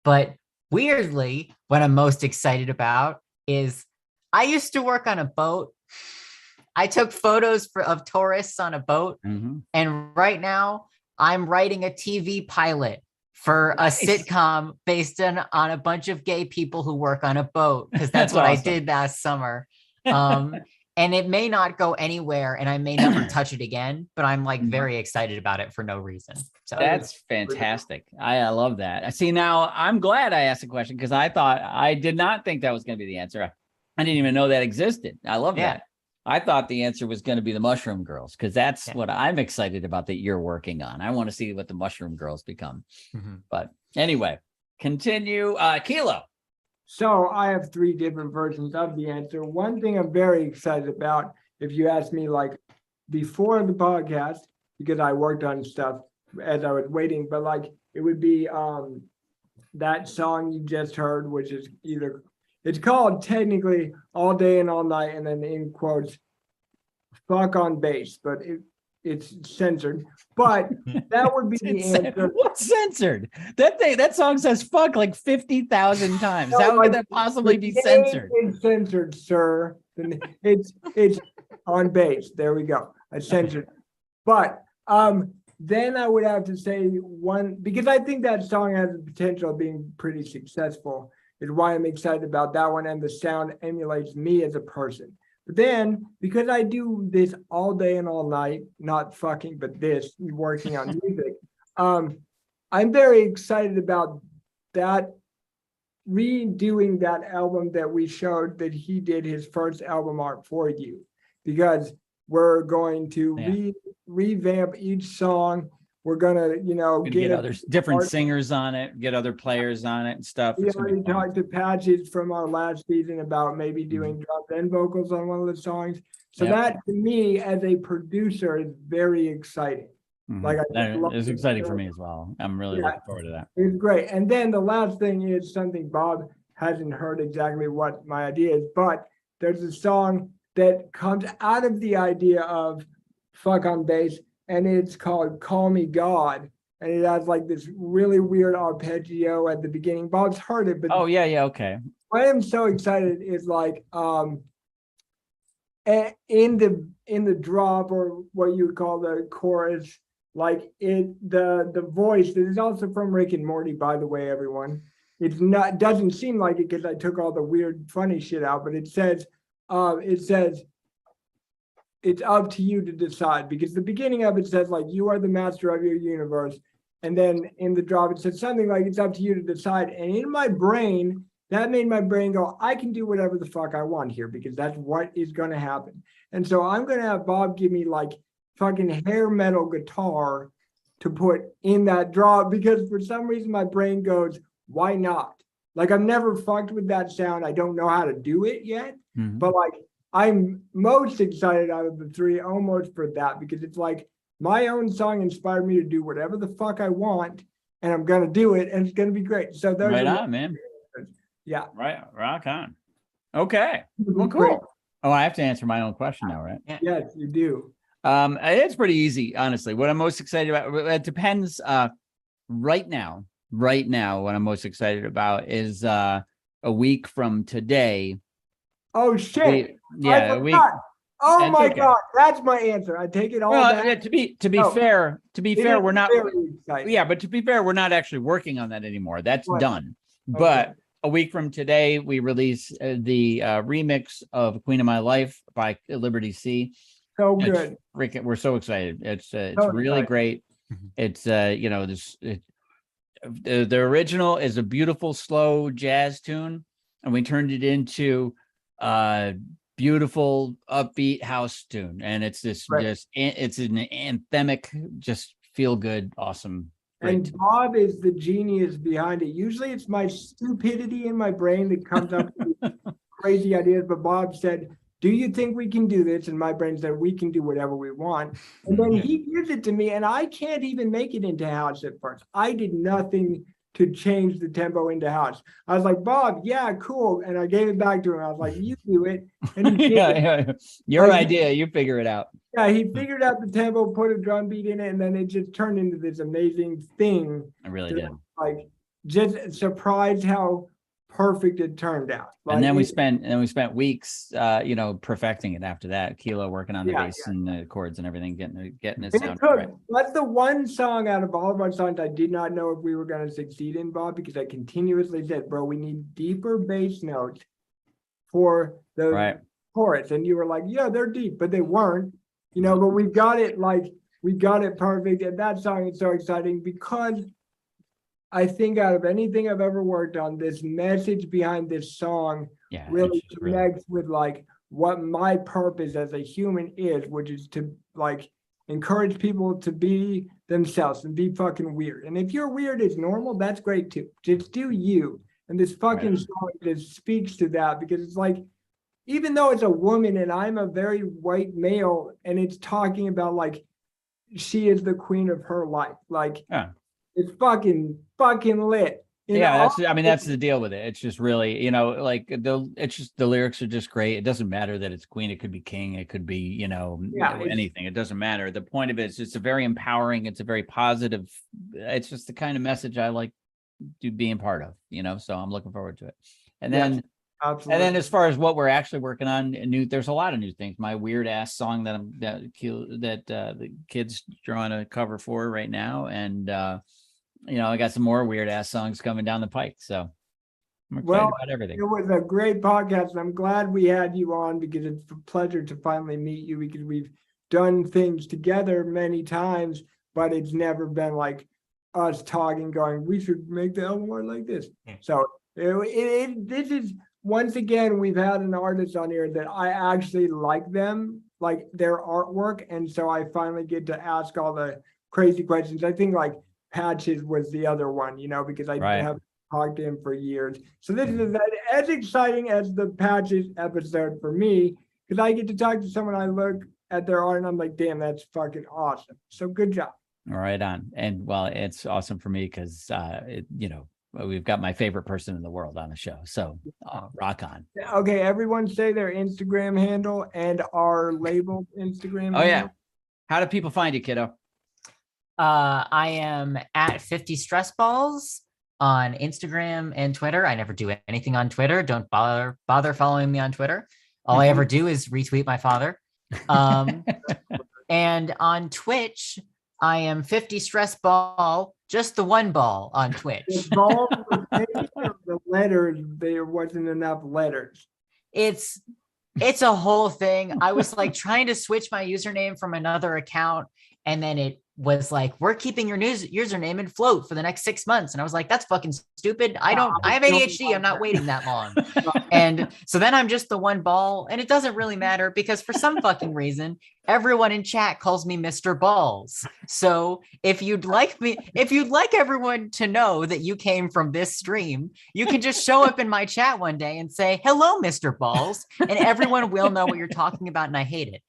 Speaker 3: But weirdly, what I'm most excited about is I used to work on a boat. I took photos of tourists on a boat.
Speaker 2: Mhm.
Speaker 3: And right now I'm writing a TV pilot for
Speaker 2: Nice.
Speaker 3: a sitcom based on a bunch of gay people who work on a boat, because that's
Speaker 2: That's
Speaker 3: what I
Speaker 2: awesome.
Speaker 3: did last summer. And it may not go anywhere and I may never touch it again, but I'm like very excited about it for no reason. So
Speaker 2: That's fantastic. I love that. See, now I'm glad I asked the question because I did not think that was going to be the answer. I didn't even know that existed. I love
Speaker 3: Yeah.
Speaker 2: that. I thought the answer was going to be the Mushroom Girls because that's what I'm excited about that you're working on. I want to see what the Mushroom Girls become. But anyway, continue. Kilo.
Speaker 1: So I have three different versions of the answer. One thing I'm very excited about, if you ask me like before the podcast, because I worked on stuff as I was waiting, but like it would be that song you just heard, which is it's called technically All Day and All Night, and then in quotes, fuck on bass, but it's censored. But that would be the answer.
Speaker 2: What's censored? That song says fuck like 50,000 times.
Speaker 1: No,
Speaker 2: How
Speaker 1: like,
Speaker 2: could that possibly be
Speaker 1: the
Speaker 2: censored?
Speaker 1: name is censored, sir. It's on bass. There we go. I censored. But then I would have to say one, because I think that song has the potential of being pretty successful, is why I'm excited about that one, and the sound emulates me as a person. But then, because I do this all day and all night, not fucking, but this, working on music, I'm very excited about that, redoing that album that we showed that he did his first album art for you, because we're going to revamp each song. We're gonna,
Speaker 2: Get other different
Speaker 1: art-
Speaker 2: singers on it, get other players on it and stuff.
Speaker 1: We
Speaker 2: It's gonna be
Speaker 1: already
Speaker 2: fun.
Speaker 1: talked to Patches from our last season about maybe doing drums and vocals on one of the songs. So
Speaker 2: Yep.
Speaker 1: that to me as a producer is very exciting. Like I just
Speaker 2: That
Speaker 1: love
Speaker 2: is
Speaker 1: the
Speaker 2: exciting for
Speaker 1: show.
Speaker 2: me as well. I'm really
Speaker 1: Yeah.
Speaker 2: looking forward to that.
Speaker 1: It's great. And then the last thing is something Bob hasn't heard exactly what my idea is, but there's a song that comes out of the idea of fuck on bass, and it's called Call Me God. And it has like this really weird arpeggio at the beginning. Bob's heard it, but
Speaker 2: Oh yeah, okay.
Speaker 1: why I'm so excited is like in the drop, or what you would call the chorus, like the voice that is also from Rick and Morty, by the way, everyone. It's not, doesn't seem like it because I took all the weird funny shit out, but it says it's up to you to decide, because the beginning of it says like you are the master of your universe, and then in the drop it says something like it's up to you to decide. And in my brain, that made my brain go, I can do whatever the fuck I want here, because that's what is going to happen. And so I'm going to have Bob give me like fucking hair metal guitar to put in that drop, because for some reason my brain goes, why not? Like, I've never fucked with that sound. I don't know how to do it yet, but like, I'm most excited out of the three almost for that, because it's like my own song inspired me to do whatever the fuck I want, and I'm going to do it, and it's going to be great. So those
Speaker 2: Right
Speaker 1: are
Speaker 2: on, man.
Speaker 1: yeah.
Speaker 2: Right, rock on. Okay, well, cool. Oh, I have to answer my own question now, right?
Speaker 1: Yes, you do.
Speaker 2: It's pretty easy, honestly. What I'm most excited about, it depends. Right now, what I'm most excited about is a week from today.
Speaker 1: Oh shit.
Speaker 2: A week.
Speaker 1: Oh
Speaker 2: That's
Speaker 1: my
Speaker 2: okay.
Speaker 1: God, that's my answer. I take it all
Speaker 2: Well,
Speaker 1: back.
Speaker 2: to be
Speaker 1: No,
Speaker 2: fair,
Speaker 1: It
Speaker 2: we're
Speaker 1: is
Speaker 2: not.
Speaker 1: very exciting.
Speaker 2: Yeah, but to be fair, we're not actually working on that anymore. That's
Speaker 1: Right.
Speaker 2: done.
Speaker 1: Okay.
Speaker 2: But a week from today, we release the remix of "Queen of My Life" by Liberty C.
Speaker 1: So
Speaker 2: It's
Speaker 1: good.
Speaker 2: we're so excited. It's
Speaker 1: So
Speaker 2: really
Speaker 1: excited.
Speaker 2: great. It's the original is a beautiful slow jazz tune, and we turned it into beautiful upbeat house tune, and it's this
Speaker 1: Right.
Speaker 2: it's an anthemic, just feel good, awesome, great.
Speaker 1: And Bob is the genius behind it. Usually it's my stupidity in my brain that comes up with crazy ideas, but Bob said, do you think we can do this? And my brain said, we can do whatever we want. And then he gives it to me, and I can't even make it into house at first. I did nothing to change the tempo into house. I was like, Bob, yeah, cool. And I gave it back to him. I was like, you do it. And he did it.
Speaker 2: Yeah, your
Speaker 1: Like-
Speaker 2: idea, you figure it out.
Speaker 1: Yeah, he figured out the tempo, put a drum beat in it, and then it just turned into this amazing thing.
Speaker 2: I really
Speaker 1: that,
Speaker 2: did.
Speaker 1: Like, just surprised how perfect it turned out.
Speaker 2: And then we
Speaker 1: Like,
Speaker 2: spent weeks, perfecting it after that. Kilo working on the
Speaker 1: Yeah,
Speaker 2: bass and the chords and everything, getting it
Speaker 1: and it
Speaker 2: sounded
Speaker 1: took.
Speaker 2: right.
Speaker 1: That's the one song out of all of our songs I did not know if we were going to succeed in, Bob, because I continuously said, bro, we need deeper bass notes for the
Speaker 2: Right.
Speaker 1: chorus. And you were like, yeah, they're deep, but they weren't, but we got it perfect. And that song is so exciting because I think out of anything I've ever worked on, this message behind this song
Speaker 2: Yeah.
Speaker 1: really
Speaker 2: it's just really-
Speaker 1: connects with like what my purpose as a human is, which is to like encourage people to be themselves and be fucking weird. And if you're weird as normal, that's great too. Just do you. And this fucking
Speaker 2: Right.
Speaker 1: song just speaks to that, because it's like, even though it's a woman and I'm a very white male, and it's talking about like she is the queen of her life. Like,
Speaker 2: Yeah.
Speaker 1: it's fucking lit.
Speaker 2: Yeah, that's the deal with it. It's just really, it's just the lyrics are just great. It doesn't matter that it's queen, it could be king, it could be,
Speaker 1: it's-
Speaker 2: anything. It doesn't matter. The point of it is it's a very empowering, it's a very positive, it's just the kind of message I like to being part of, so I'm looking forward to it. And
Speaker 1: Yes,
Speaker 2: then
Speaker 1: absolutely.
Speaker 2: and then as far as what we're actually working on, there's a lot of new things. My weird ass song that the kids drawing a cover for right now, and I got some more weird ass songs coming down the pike. So I'm excited
Speaker 1: Well,
Speaker 2: about everything.
Speaker 1: It was a great podcast, and I'm glad we had you on, because it's a pleasure to finally meet you, because we've done things together many times, but it's never been like us talking, going, we should make the album more like this.
Speaker 3: Yeah.
Speaker 1: So this is, once again, we've had an artist on here that I actually like them, like their artwork. And so I finally get to ask all the crazy questions. I think like Patches was the other one, because I
Speaker 2: Right.
Speaker 1: have talked to him for years. So this is as exciting as the Patches episode for me, because I get to talk to someone, I look at their art and I'm like, damn, that's fucking awesome. So good job.
Speaker 2: Right on. And well, it's awesome for me because we've got my favorite person in the world on the show. So rock on.
Speaker 1: Okay, everyone say their Instagram handle and our label Instagram
Speaker 2: Oh yeah.
Speaker 1: handle.
Speaker 2: How do people find you, kiddo?
Speaker 3: I am at 50 stress balls on Instagram and Twitter. I never do anything on Twitter. Don't bother following me on Twitter. All I ever do is retweet my father. And on Twitch, I am 50 stress ball, just the one ball on Twitch.
Speaker 1: The ball was maybe the letters, there wasn't enough letters.
Speaker 3: It's a whole thing. I was like trying to switch my username from another account, and then it was like, we're keeping your username in float for the next 6 months. And I was like, that's fucking stupid. I have ADHD. I'm not waiting that long. And so then I'm just the one ball, and it doesn't really matter because for some fucking reason, everyone in chat calls me Mr. Balls. So if you'd like everyone to know that you came from this stream, you can just show up in my chat one day and say, hello, Mr. Balls. And everyone will know what you're talking about. And I hate it.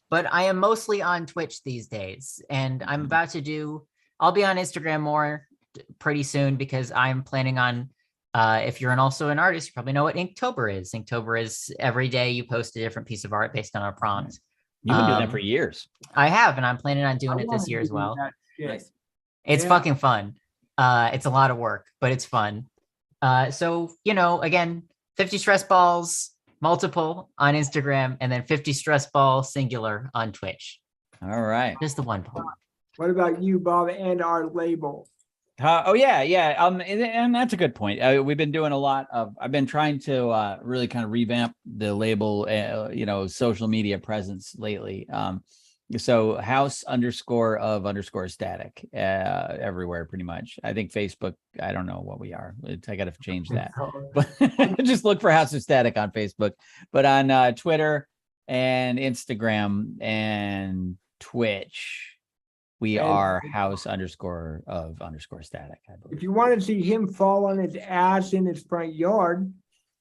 Speaker 3: But I am mostly on Twitch these days, and I'm about to I'll be on Instagram more pretty soon because I'm planning on, if you're also an artist, you probably know what Inktober is. Inktober is every day you post a different piece of art based on a prompt.
Speaker 2: You've been doing that for years.
Speaker 3: I have, and I'm planning on doing it this year as well.
Speaker 1: Nice.
Speaker 3: It's fucking fun. It's a lot of work, but it's fun. So, again, 50 stress balls, multiple on Instagram, and then 50 stress ball singular on Twitch.
Speaker 2: All right.
Speaker 3: Just the one ball.
Speaker 1: What about you, Bob, and our label?
Speaker 2: Oh yeah. And that's a good point. We've been doing a lot of. I've been trying to really kind of revamp the label, social media presence lately. So house_of_static everywhere pretty much. I think Facebook, I don't know what we are. I got to change that. But just look for House of Static on Facebook. But on Twitter and Instagram and Twitch, we are house_of_static, I believe.
Speaker 1: If you want to see him fall on his ass in his front yard,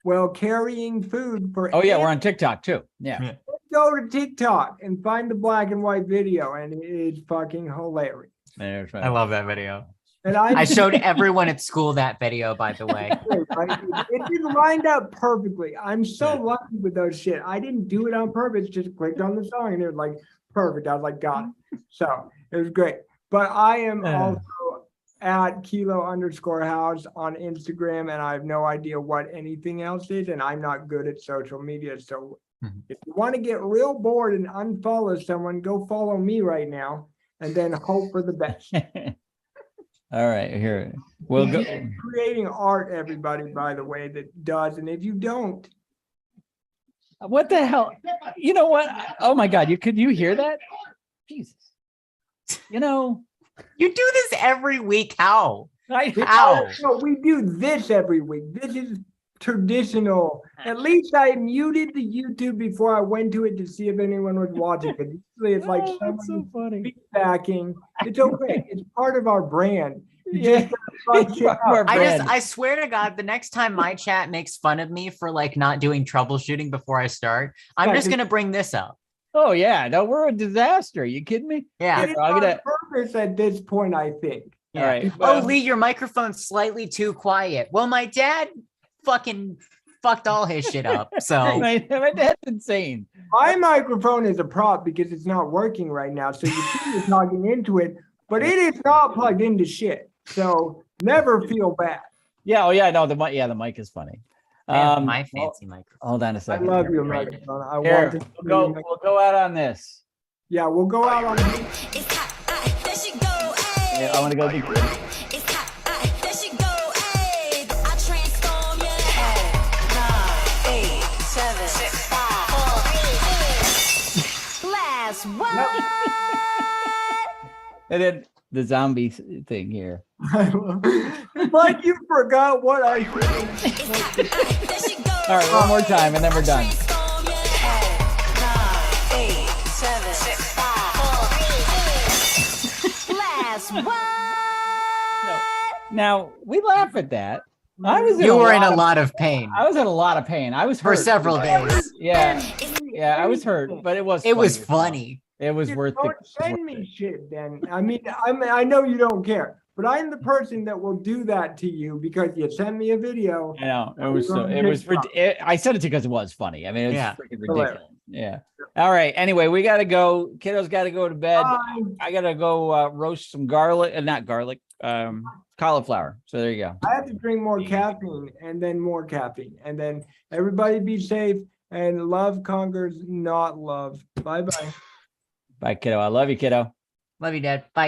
Speaker 1: well, carrying food for.
Speaker 2: Oh yeah, we're on TikTok too. Yeah.
Speaker 1: Go to TikTok and find the black and white video, and it is fucking hilarious.
Speaker 3: I love that video.
Speaker 1: And
Speaker 3: I showed everyone at school that video, by the way.
Speaker 1: It just lined up perfectly. I'm so lucky with those shit. I didn't do it on purpose, just clicked on the song and it was like perfect. I was like, got it. So it was great. But I am also at kilo_house on Instagram, and I have no idea what anything else is, and I'm not good at social media. So if you want to get real bored and unfollow someone, go follow me right now and then hope for the best.
Speaker 2: All right, here we'll go.
Speaker 1: Creating art, everybody, by the way, that does. And if you don't,
Speaker 2: What the hell? You know what? Oh my God! Could you hear that? Jesus. You
Speaker 3: do this every week. How?
Speaker 1: no, we do this every week. This is traditional. At least I muted the YouTube before I went to it to see if anyone was watching it. Usually it's like
Speaker 2: that's so funny.
Speaker 1: feedbacking. It's okay. It's part of our brand. You
Speaker 2: Yeah.
Speaker 1: just gotta fuck shit up.
Speaker 3: I swear to God, the next time my chat makes fun of me for like not doing troubleshooting before I start, I'm just gonna bring this up.
Speaker 2: Oh yeah, no, we're a disaster. You kidding me?
Speaker 3: Yeah.
Speaker 1: It's
Speaker 2: I'm
Speaker 1: on
Speaker 2: gonna-
Speaker 1: purpose at this point, I think.
Speaker 3: Yeah.
Speaker 2: All right.
Speaker 3: Oh, Lee, your microphone's slightly too quiet. Well, my dad fucking fucked all his shit up. So
Speaker 2: my dad's insane.
Speaker 1: My microphone is a prop because it's not working right now. So you see me talking into it, but it is not plugged into shit. So never feel bad.
Speaker 2: Yeah. Oh yeah. No, the mic is funny.
Speaker 3: I have my fancy microphone.
Speaker 2: Hold on a
Speaker 1: I
Speaker 2: second.
Speaker 1: love
Speaker 2: here.
Speaker 1: your microphone. I
Speaker 2: Here,
Speaker 1: want to
Speaker 2: we'll go out on this.
Speaker 1: Yeah, we'll go out on
Speaker 2: Yeah, I want to go. And then the zombie thing here.
Speaker 1: like you forgot what I said.
Speaker 2: All right, one more time, and then we're done. Now we laugh at that.
Speaker 3: You were in a lot of pain
Speaker 2: I was in a lot of pain. I was
Speaker 3: for
Speaker 2: hurt.
Speaker 3: several days.
Speaker 2: Yeah, I was hurt, but it was.
Speaker 3: It was
Speaker 2: as well.
Speaker 3: funny.
Speaker 2: It was worth the.
Speaker 1: Don't send me shit then. I mean, I know you don't care, but I'm the person that will do that to you because you sent me a video.
Speaker 2: I know it was. I said it because it was funny. I mean, it was freaking ridiculous. Yeah. All right. Anyway, we got to go. Kiddo's got to go to bed.
Speaker 1: Bye.
Speaker 2: I got to go roast some garlic. Not garlic. cauliflower. So there you go.
Speaker 1: I have to drink more caffeine and then more caffeine. And then everybody be safe and love conquers not love. Bye-bye.
Speaker 2: Bye, kiddo. I love you, kiddo.
Speaker 3: Love you, Dad. Bye.